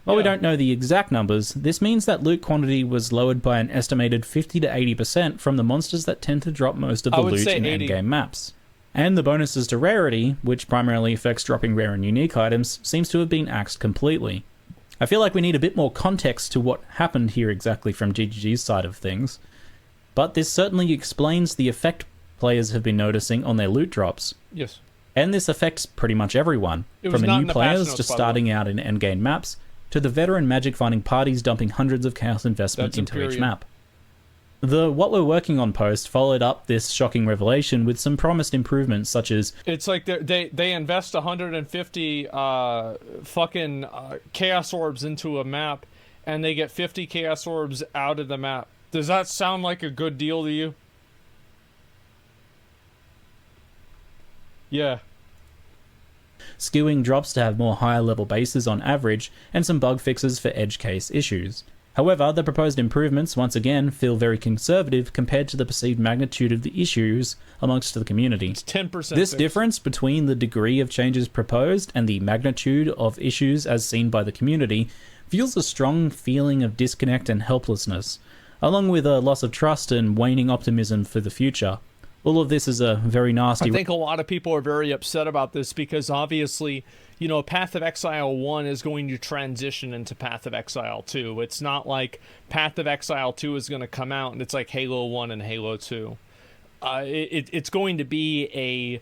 While we don't know the exact numbers, this means that loot quantity was lowered by an estimated 50 to 80% from the monsters that tend to drop most of the loot in endgame maps. And the bonuses to rarity, which primarily affects dropping rare and unique items, seems to have been axed completely. I feel like we need a bit more context to what happened here exactly from ZiggyD's side of things, but this certainly explains the effect players have been noticing on their loot drops. Yes. And this affects pretty much everyone, from the new players just starting out in endgame maps, to the veteran magic finding parties dumping hundreds of chaos investment into each map. The What We're Working On post followed up this shocking revelation with some promised improvements such as... It's like they invest 150 fucking chaos orbs into a map, and they get 50 chaos orbs out of the map. Does that sound like a good deal to you? Yeah. Skewing drops to have more higher level bases on average, and some bug fixes for edge case issues. However, the proposed improvements once again feel very conservative compared to the perceived magnitude of the issues amongst the community. It's 10%. This difference between the degree of changes proposed and the magnitude of issues as seen by the community fuels a strong feeling of disconnect and helplessness, along with a loss of trust and waning optimism for the future. All of this is a very nasty... I think a lot of people are very upset about this because obviously, you know, Path of Exile 1 is going to transition into Path of Exile 2. It's not like Path of Exile 2 is going to come out and it's like Halo 1 and Halo 2. It's going to be a...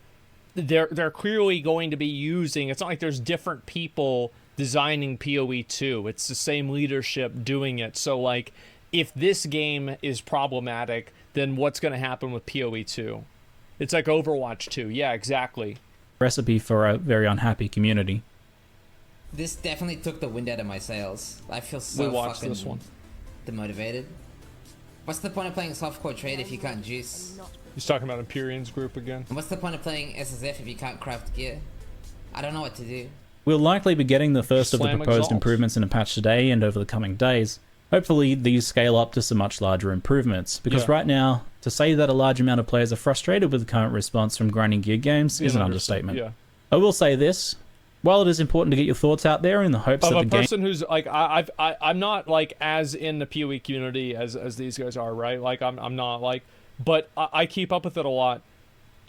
They're clearly going to be using... It's not like there's different people designing PoE 2. It's the same leadership doing it. So, like, if this game is problematic, then what's going to happen with PoE 2? It's like Overwatch 2. Yeah, exactly. Recipe for a very unhappy community. This definitely took the wind out of my sails. I feel so fucking this one. demotivated. What's the point of playing softcore trade if you can't juice? He's talking about Empyrean's group again. And what's the point of playing SSF if you can't craft gear? I don't know what to do. We'll likely be getting the first of the Slam proposed Exalt. improvements in a patch today and over the coming days. Hopefully these scale up to some much larger improvements, because right now, to say that a large amount of players are frustrated with the current response from grinding gear games is an understatement. Yeah. I will say this, while it is important to get your thoughts out there in the hopes Of that a the game... person who's like, I'm not like as in the PoE community as these guys are, right? Like I'm not like, but I keep up with it a lot.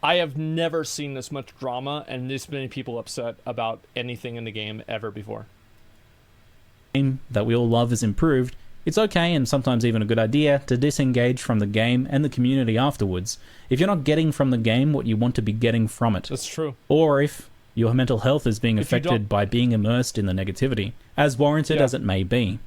I have never seen this much drama and this many people upset about anything in the game ever before. That we all love is improved, it's okay and sometimes even a good idea to disengage from the game and the community afterwards if you're not getting from the game what you want to be getting from it. That's true. Or if your mental health is being affected by being immersed in the negativity, as warranted as it may be.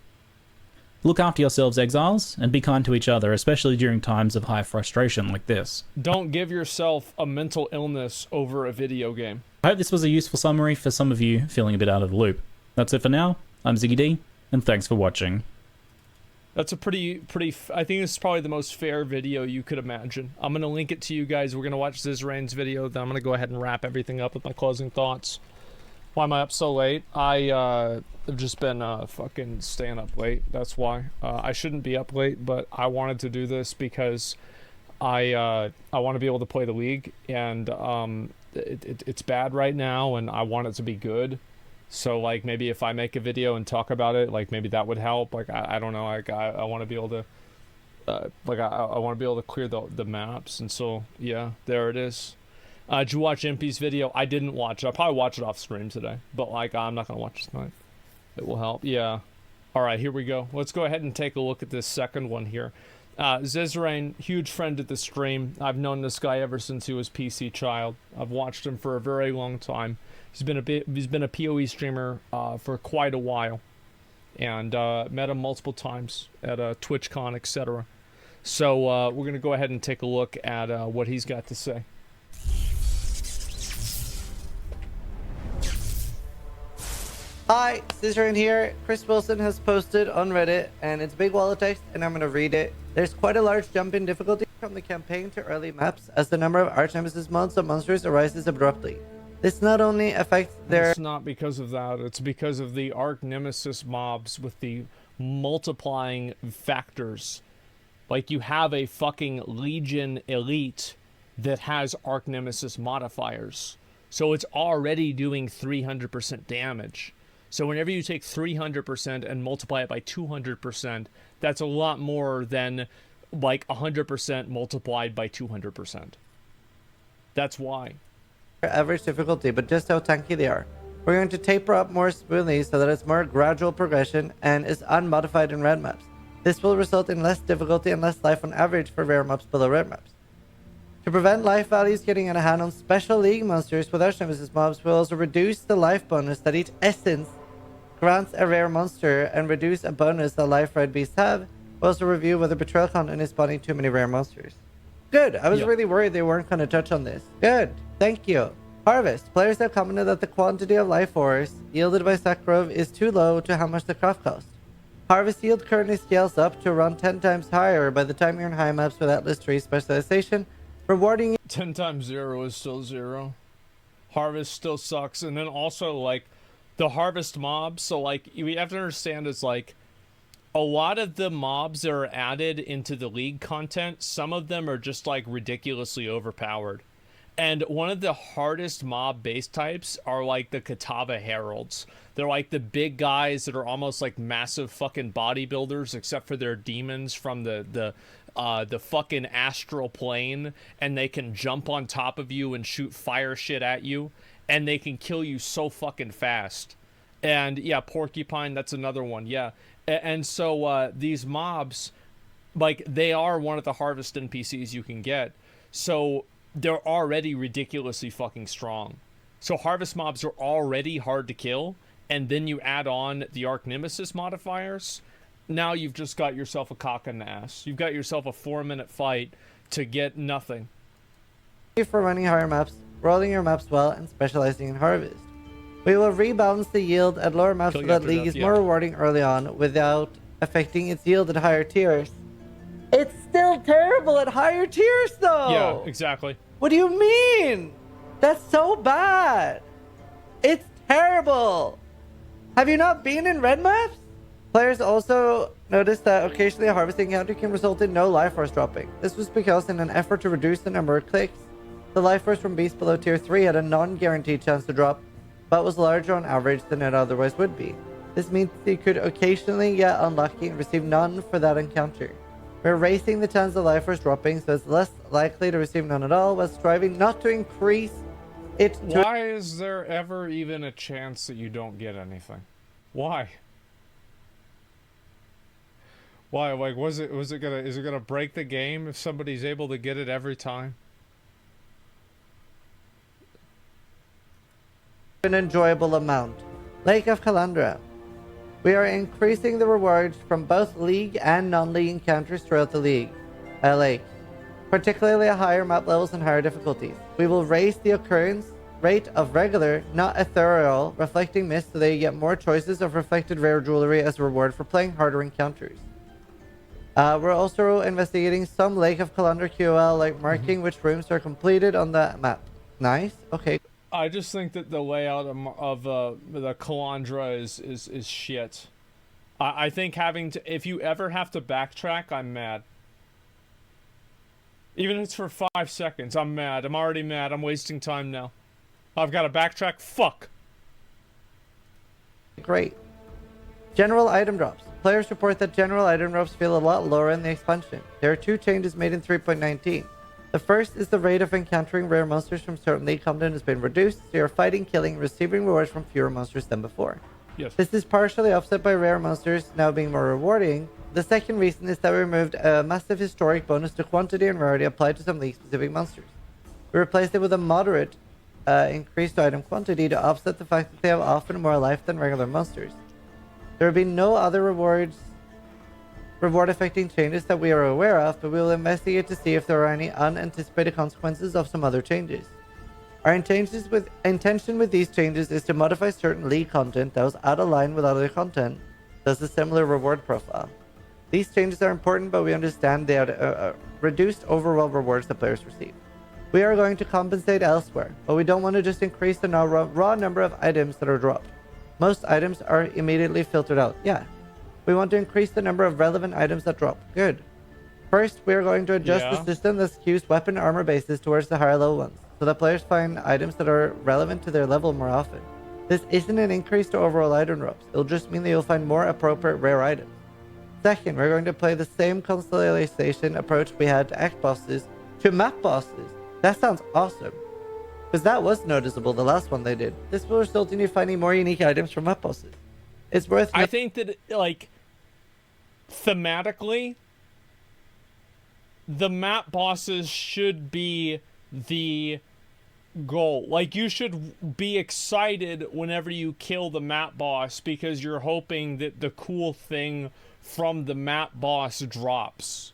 Look after yourselves, Exiles, and be kind to each other, especially during times of high frustration like this. Don't give yourself a mental illness over a video game. I hope this was a useful summary for some of you feeling a bit out of the loop. That's it for now. I'm ZiggyD, and thanks for watching. That's a pretty, I think this is probably the most fair video you could imagine. I'm going to link it to you guys. We're going to watch Zizaran's video, then I'm going to go ahead and wrap everything up with my closing thoughts. Why am I up so late? I've just been fucking staying up late. That's why. I shouldn't be up late, but I wanted to do this because I want to be able to play the league, and it's bad right now, and I want it to be good. So, like, maybe if I make a video and talk about it, like, maybe that would help. Like, I don't know. Like, I want to be able to, I want to be able to clear the maps. And so, yeah, there it is. Did you watch MP's video? I didn't watch it. I'll probably watch it off stream today. But, like, I'm not going to watch it tonight. It will help. Yeah. All right, here we go. Let's go ahead and take a look at this second one here. Zizaran, huge friend of the stream. I've known this guy ever since he was PC Child. I've watched him for a very long time. He's been a PoE streamer for quite a while, and met him multiple times at TwitchCon, etc. So we're gonna go ahead and take a look at what he's got to say. Hi, Zizaran here. Chris Wilson has posted on Reddit, and it's a big wall of text, and I'm gonna read it. There's quite a large jump in difficulty from the campaign to early maps, as the number of Arch Nemesis mods and monsters arises abruptly. This not only affects their... It's not because of that. It's because of the Arch Nemesis mobs with the multiplying factors. Like, you have a fucking Legion Elite that has Arch Nemesis modifiers. So it's already doing 300% damage. So whenever you take 300% and multiply it by 200%, that's a lot more than, like, 100% multiplied by 200%. That's why. Average difficulty, but just how tanky they are. We're going to taper up more smoothly so that it's more gradual progression and is unmodified in red maps. This will result in less difficulty and less life on average for rare maps below red maps. To prevent life values getting out of hand on special league monsters with Arch Nemesis mobs, we'll also reduce the life bonus that each essence grants a rare monster and reduce a bonus that life red beasts have. We'll also review whether betrayal content is spawning too many rare monsters. Good. I was really worried they weren't going to touch on this. Good. Thank you. Harvest. Players have commented that the quantity of life ores yielded by Sakharov is too low to how much the craft costs. Harvest yield currently scales up to around 10 times higher by the time you're in high maps with Atlas Tree specialization, rewarding... 10 times 0 is still 0. Harvest still sucks. And then also, like, the harvest mobs, so, like, we have to understand it's, like, a lot of the mobs that are added into the League content, some of them are just like ridiculously overpowered. And one of the hardest mob base types are like the Katava Heralds. They're like the big guys that are almost like massive fucking bodybuilders, except for they're demons from the fucking astral plane, and they can jump on top of you and shoot fire shit at you, and they can kill you so fucking fast. And yeah, Porcupine, that's another one. Yeah. And so these mobs, like, they are one of the hardest NPCs you can get. So they're already ridiculously fucking strong. So harvest mobs are already hard to kill, and then you add on the Arch Nemesis modifiers. Now you've just got yourself a cock in the ass. You've got yourself a 4-minute fight to get nothing. Thank you for running higher maps, rolling your maps well, and specializing in harvest. We will rebalance the yield at lower maps so that League is more rewarding early on without affecting its yield at higher tiers. It's still terrible at higher tiers though! Yeah, exactly. What do you mean? That's so bad! It's terrible! Have you not been in red maps? Players also noticed that occasionally a harvesting encounter can result in no life force dropping. This was because in an effort to reduce the number of clicks, the life force from beasts below tier 3 had a non-guaranteed chance to drop, but was larger on average than it otherwise would be. This means you could occasionally get unlucky and receive none for that encounter. We're raising the chance of life force dropping so it's less likely to receive none at all, while striving not to increase it to— Why is there ever even a chance that you don't get anything? Why? Why? Like, is it gonna break the game if somebody's able to get it every time? an enjoyable amount. Lake of Calandra. We are increasing the rewards from both League and non-League encounters throughout the lake, particularly at higher map levels and higher difficulties. We will raise the occurrence rate of regular, not ethereal, reflecting mist so that you get more choices of reflected rare jewelry as a reward for playing harder encounters. We're also investigating some Lake of Calandra QL, like marking which rooms are completed on the map. Nice. Okay. I just think that the layout of the Calandra is shit. I think having to, if you ever have to backtrack, I'm mad. Even if it's for 5 seconds, I'm mad. I'm already mad. I'm wasting time now. I've got to backtrack. Fuck. Great. General item drops. Players report that general item drops feel a lot lower in the expansion. There are 2 changes made in 3.19. The first is the rate of encountering rare monsters from certain League content has been reduced, so you're fighting, killing, receiving rewards from fewer monsters than before. Yes. This is partially offset by rare monsters now being more rewarding. The second reason is that we removed a massive historic bonus to quantity and rarity applied to some League-specific monsters. We replaced it with a moderate increase to item quantity to offset the fact that they have often more life than regular monsters. There have been no other reward-affecting changes that we are aware of, but we will investigate to see if there are any unanticipated consequences of some other changes. Our intention with these changes is to modify certain League content that was out of line with other content that has a similar reward profile. These changes are important, but we understand they are reduced overall rewards that players receive. We are going to compensate elsewhere, but we don't want to just increase the raw number of items that are dropped. Most items are immediately filtered out. Yeah. We want to increase the number of relevant items that drop. Good. First, we are going to adjust the system that skews weapon armor bases towards the higher level ones, so that players find items that are relevant to their level more often. This isn't an increase to overall item drops. It'll just mean that you'll find more appropriate rare items. Second, we're going to play the same constellation approach we had to act bosses to map bosses. That sounds awesome. Because that was noticeable, the last one they did. This will result in you finding more unique items from map bosses. It's worth... I think that, like, thematically, the map bosses should be the goal. Like, you should be excited whenever you kill the map boss because you're hoping that the cool thing from the map boss drops.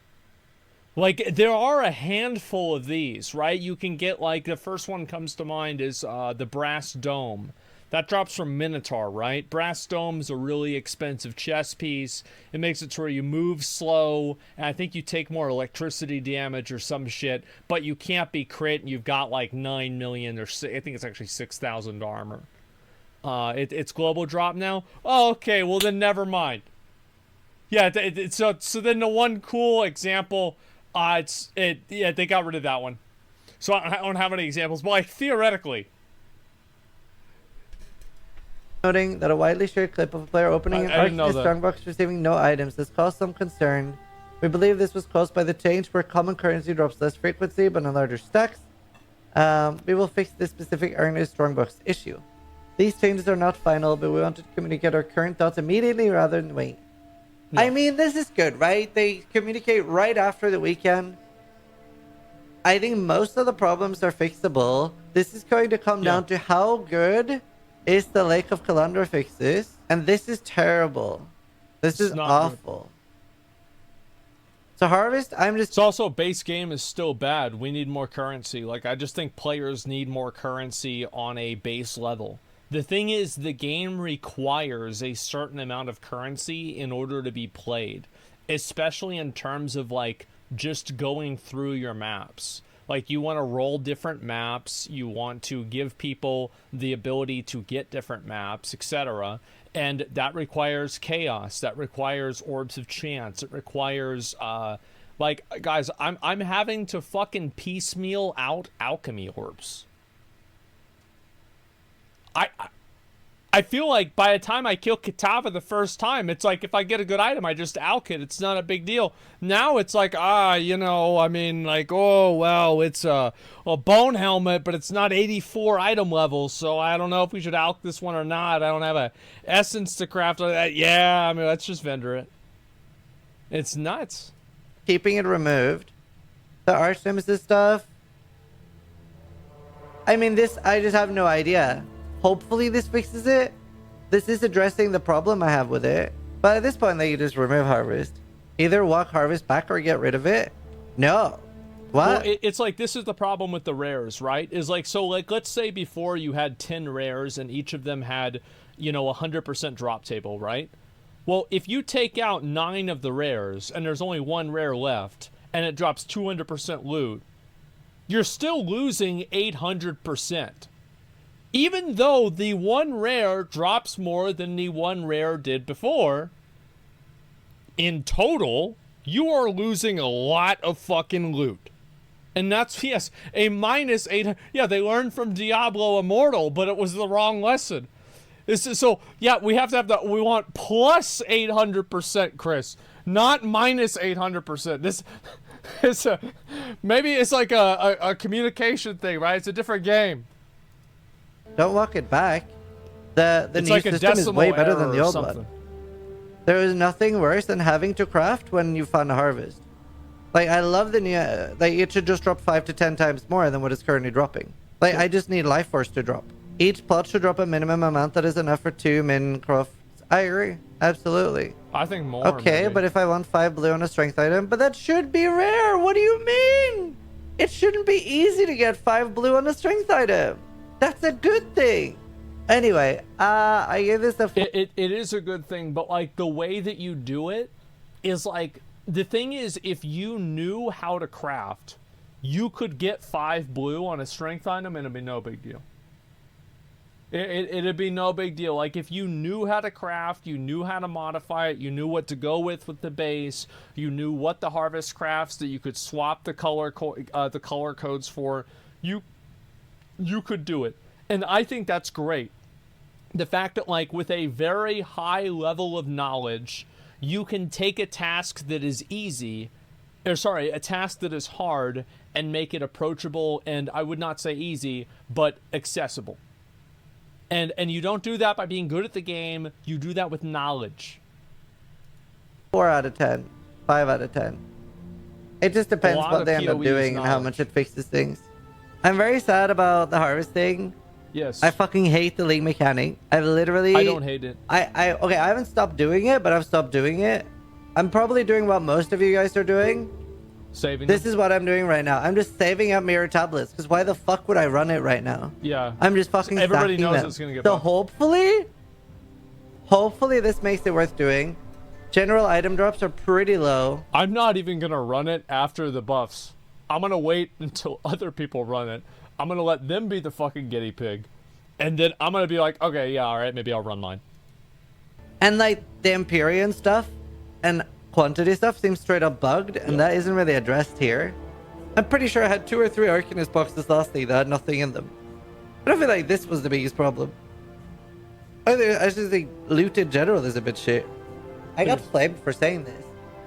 Like, there are a handful of these, right? You can get, like, the first one comes to mind is the Brass Dome. That drops from Minotaur, right? Brass Dome's a really expensive chess piece. It makes it to where you move slow, and I think you take more electricity damage or some shit, but you can't be crit, and you've got, like, 9 million, or I think it's actually 6,000 armor. It's global drop now? Oh, okay, well then never mind. Yeah, so then the one cool example, they got rid of that one. So I don't have any examples, but like theoretically. Noting that a widely shared clip of a player opening an Arctic Strongbox receiving no items has caused some concern. We believe this was caused by the change where common currency drops less frequency but in larger stacks. We will fix this specific Arctic Strongbox issue. These changes are not final, but we want to communicate our current thoughts immediately rather than wait. Yeah. I mean, this is good, right? They communicate right after the weekend. I think most of the problems are fixable. This is going to come down to how good is the Lake of Calandra fixes, and this is terrible. This is awful. Good. So Harvest, It's also base game is still bad. We need more currency. Like, I just think players need more currency on a base level. The thing is, the game requires a certain amount of currency in order to be played, especially in terms of, like, just going through your maps. Like, you want to roll different maps, you want to give people the ability to get different maps, etc. And that requires chaos, that requires orbs of chance, it requires, like, guys, I'm having to fucking piecemeal out alchemy orbs. I feel like by the time I kill Kitava the first time, it's like if I get a good item, I just alch it. It's not a big deal. Now it's like, you know, I mean, like, oh, well, it's a bone helmet, but it's not 84 item levels, so I don't know if we should alch this one or not. I don't have a essence to craft on that. Yeah, I mean, let's just vendor it. It's nuts. Keeping it removed. The Arch Nemesis stuff. I mean, I just have no idea. Hopefully this fixes it. This is addressing the problem I have with it. But at this point, they just remove Harvest. Either walk Harvest back or get rid of it. No. What? Well, it's like, this is the problem with the rares, right? Is like, so like, let's say before you had 10 rares and each of them had, you know, 100% drop table, right? Well, if you take out 9 of the rares and there's only 1 rare left and it drops 200% loot, you're still losing 800%. Even though the 1 rare drops more than the 1 rare did before, in total, you are losing a lot of fucking loot. And that's, yes, a minus 800. Yeah, they learned from Diablo Immortal, but it was the wrong lesson. So, yeah, we have to have we want plus 800%, Chris, not minus 800%. Maybe it's like a communication thing, right? It's a different game. Don't walk it back. The new like system is way better than the old one. There is nothing worse than having to craft when you find a harvest. Like, I love the new, like, it should just drop 5 to 10 times more than what it's currently dropping. Like, I just need Life Force to drop. Each plot should drop a minimum amount that is enough for 2 min crafts. I agree. Absolutely. I think more. Okay, maybe. But if I want 5 blue on a strength item, but that should be rare. What do you mean? It shouldn't be easy to get 5 blue on a strength item. That's a good thing. Anyway, I gave this a... It is a good thing, but, like, the way that you do it is, like... The thing is, if you knew how to craft, you could get 5 blue on a strength item and it'd be no big deal. It'd be no big deal. Like, if you knew how to craft, you knew how to modify it, you knew what to go with the base, you knew what the harvest crafts that you could swap the color codes for, you could do it. And I think that's great. The fact that, like, with a very high level of knowledge, you can take a task that is easy, a task that is hard, and make it approachable, and I would not say easy, but accessible. And you don't do that by being good at the game, you do that with knowledge. 4 out of 10. 5 out of 10. It just depends what they end up doing and how much it fixes things. I'm very sad about the harvest thing. Yes. I fucking hate the league mechanic. I don't hate it. Okay, I haven't stopped doing it, but I've stopped doing it. I'm probably doing what most of you guys are doing. Saving This is what I'm doing right now. I'm just saving up mirror tablets, because why the fuck would I run it right now? Yeah. I'm just fucking everybody knows them. It's gonna get So buffed. hopefully this makes it worth doing. General item drops are pretty low. I'm not even gonna run it after the buffs. I'm gonna wait until other people run it. I'm gonna let them be the fucking guinea pig. And then I'm gonna be like, okay, yeah, alright, maybe I'll run mine. And like the Empyrean stuff, and quantity stuff seems straight up bugged, and that isn't really addressed here. I'm pretty sure I had 2 or 3 Arcanist boxes last league that had nothing in them. I don't feel like this was the biggest problem. I just think loot in general is a bit shit. I got flamed for saying this,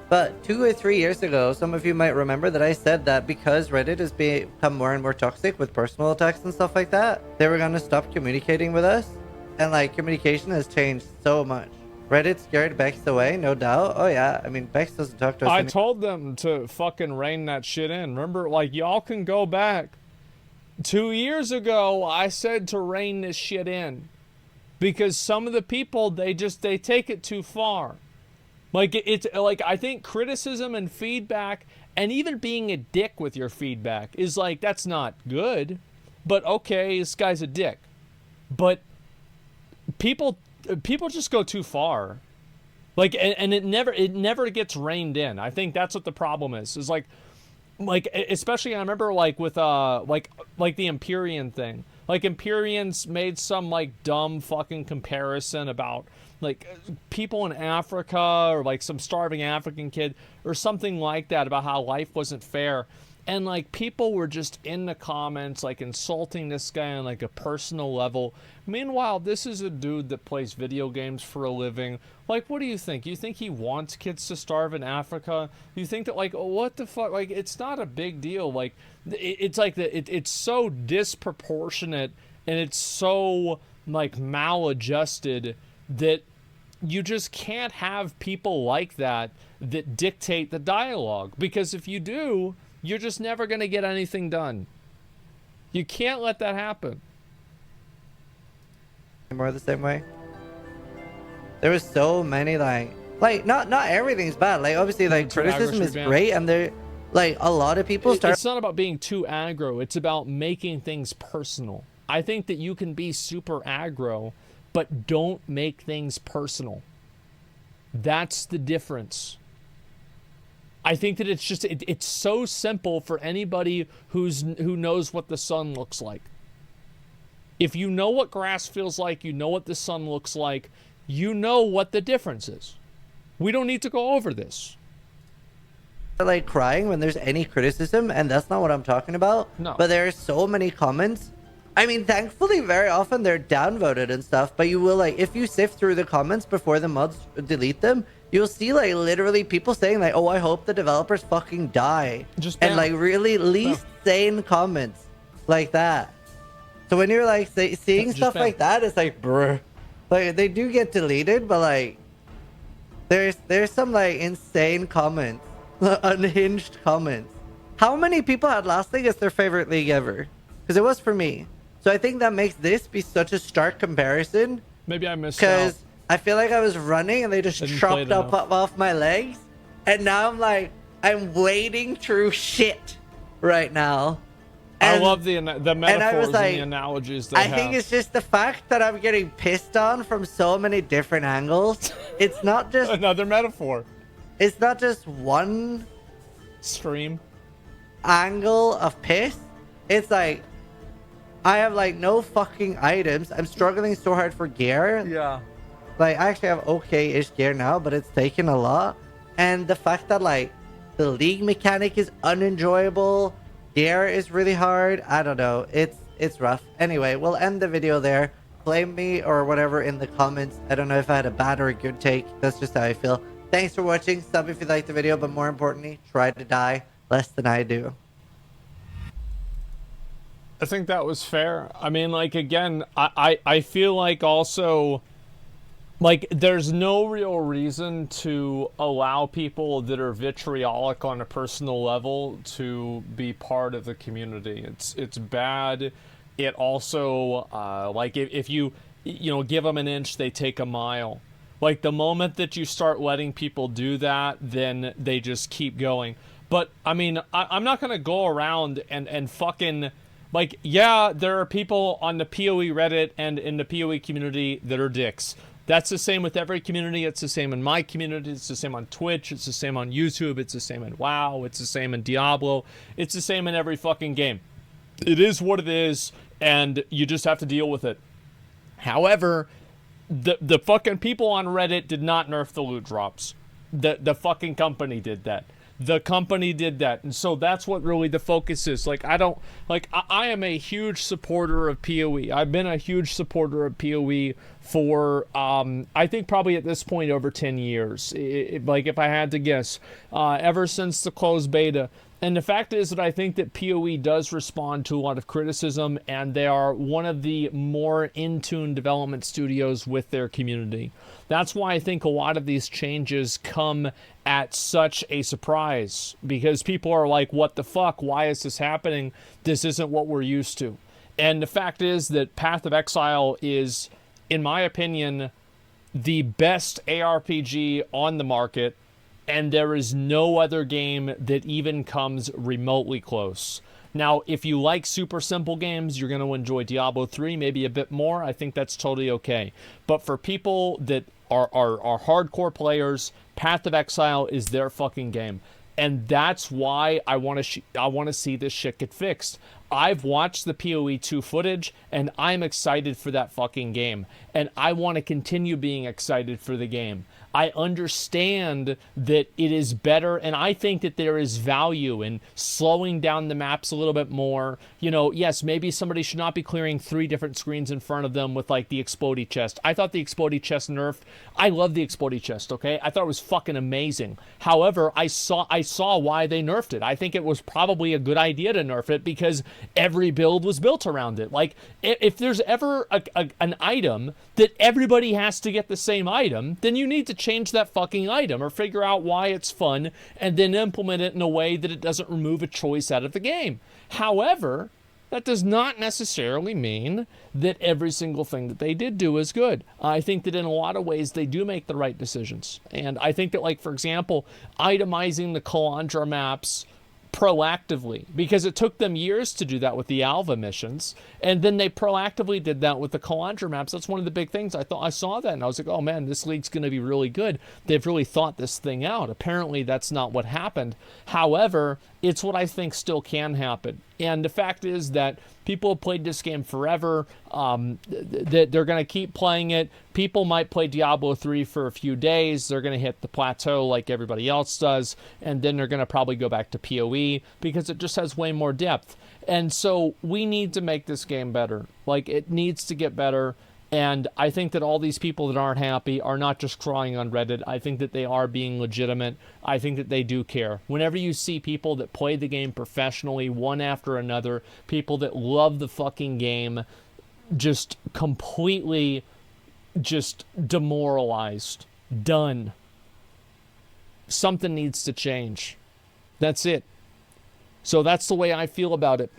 but 2 or 3 years ago, some of you might remember that I said that because Reddit has become more and more toxic with personal attacks and stuff like that, they were going to stop communicating with us. And like, communication has changed so much. Reddit scared Bex away, no doubt. Oh yeah, I mean, Bex doesn't talk to us I told them to fucking rein that shit in. Remember, like, y'all can go back. 2 years ago, I said to rein this shit in. Because some of the people, they take it too far. Like, it's like, I think criticism and feedback, and even being a dick with your feedback is like, that's not good. But okay, this guy's a dick. But people just go too far. Like, and it never gets reined in. I think that's what the problem is like especially I remember like with like the Empyrean thing. Like, Empyreans made some like dumb fucking comparison about like people in Africa, or like some starving African kid or something like that, about how life wasn't fair. And like, people were just in the comments like insulting this guy on like a personal level. Meanwhile, this is a dude that plays video games for a living. Like, what do you think? You think he wants kids to starve in Africa? You think that, like, what the fuck? Like, it's not a big deal. Like, it's like it's so disproportionate, and it's so like maladjusted that you just can't have people like that dictate the dialogue. Because if you do, you're just never going to get anything done. You can't let that happen. More the same way. There was so many like not everything's bad. Like, obviously, like, criticism is great, and there, like, a lot of people start. It's not about being too aggro. It's about making things personal. I think that you can be super aggro, but don't make things personal. That's the difference. I think that it's just it's so simple for anybody who knows what the sun looks like. If you know what grass feels like, you know what the sun looks like, you know what the difference is. We don't need to go over this. Like, crying when there's any criticism, and that's not what I'm talking about. No. But there are so many comments. I mean, thankfully, very often they're downvoted and stuff, but you will, like, if you sift through the comments before the mods delete them, you'll see, like, literally people saying, like, oh, I hope the developers fucking die. And, like, really least sane comments like that. So when you're, like, seeing stuff like that, it's like, bruh. Like, they do get deleted, but, like, there's some, like, insane comments. Unhinged comments. How many people had last league as their favorite league ever? Because it was for me. So I think that makes this be such a stark comparison. Maybe I missed out. Because I feel like I was running and they just chopped up off my legs. And now I'm like, I'm wading through shit right now. And, I love the metaphors and the analogies they have. I think it's just the fact that I'm getting pissed on from so many different angles. It's not just... Another metaphor. It's not just one... stream. ...angle of piss. It's like... I have, like, no fucking items. I'm struggling so hard for gear. Yeah. Like, I actually have okay-ish gear now, but it's taken a lot. And the fact that, like, the league mechanic is unenjoyable... Gear is really hard. I don't know. It's rough. Anyway, we'll end the video there. Blame me or whatever in the comments. I don't know if I had a bad or a good take. That's just how I feel. Thanks for watching. Sub if you liked the video, but more importantly, try to die less than I do. I think that was fair. I mean, like, again, I feel like also... Like, there's no real reason to allow people that are vitriolic on a personal level to be part of the community. It's bad. It also, like, if you give them an inch, they take a mile. Like, the moment that you start letting people do that, then they just keep going. But, I mean, I'm not going to go around and fucking... Like, yeah, there are people on the PoE Reddit and in the PoE community that are dicks. That's the same with every community. It's the same in my community. It's the same on Twitch. It's the same on YouTube. It's the same in WoW. It's the same in Diablo. It's the same in every fucking game. It is what it is, and you just have to deal with it. However, the fucking people on Reddit did not nerf the loot drops. The fucking company did that. The company did that. And so that's what really the focus is. Like, I am a huge supporter of PoE. I've been a huge supporter of PoE for, I think probably at this point over 10 years. Like, if I had to guess, ever since the closed beta. And the fact is that I think that PoE does respond to a lot of criticism, and they are one of the more in-tune development studios with their community. That's why I think a lot of these changes come at such a surprise, because people are like, what the fuck? Why is this happening? This isn't what we're used to. And the fact is that Path of Exile is, in my opinion, the best ARPG on the market, and there is no other game that even comes remotely close. Now, if you like super simple games, you're going to enjoy Diablo 3, maybe a bit more. I think that's totally okay. But for people that are hardcore players, Path of Exile is their fucking game. And that's why I want to see this shit get fixed. I've watched the PoE 2 footage, and I'm excited for that fucking game. And I want to continue being excited for the game. I understand that it is better, and I think that there is value in slowing down the maps a little bit more. You know, yes, maybe somebody should not be clearing 3 different screens in front of them with, like, the Explodey chest. I thought the Explodey chest nerfed. I love the Explodey chest, okay? I thought it was fucking amazing. However, I saw why they nerfed it. I think it was probably a good idea to nerf it because every build was built around it. Like, if there's ever an item that everybody has to get the same item, then you need to change that fucking item or figure out why it's fun and then implement it in a way that it doesn't remove a choice out of the game. However, that does not necessarily mean that every single thing that they did do is good. I think that in a lot of ways they do make the right decisions. And I think that, like, for example, itemizing the Kalandra maps proactively, because it took them years to do that with the Alva missions, and then they proactively did that with the Kalandra maps. That's one of the big things. I saw that and I was like, oh man, this league's going to be really good. They've really thought this thing out. Apparently that's not what happened. However, it's what I think still can happen. And the fact is that people have played this game forever. That they're going to keep playing it. People might play Diablo 3 for a few days. They're going to hit the plateau like everybody else does. And then they're going to probably go back to PoE because it just has way more depth. And so we need to make this game better. Like, it needs to get better. And I think that all these people that aren't happy are not just crying on Reddit. I think that they are being legitimate. I think that they do care. Whenever you see people that play the game professionally, one after another, people that love the fucking game, just completely just demoralized, done, something needs to change. That's it. So that's the way I feel about it.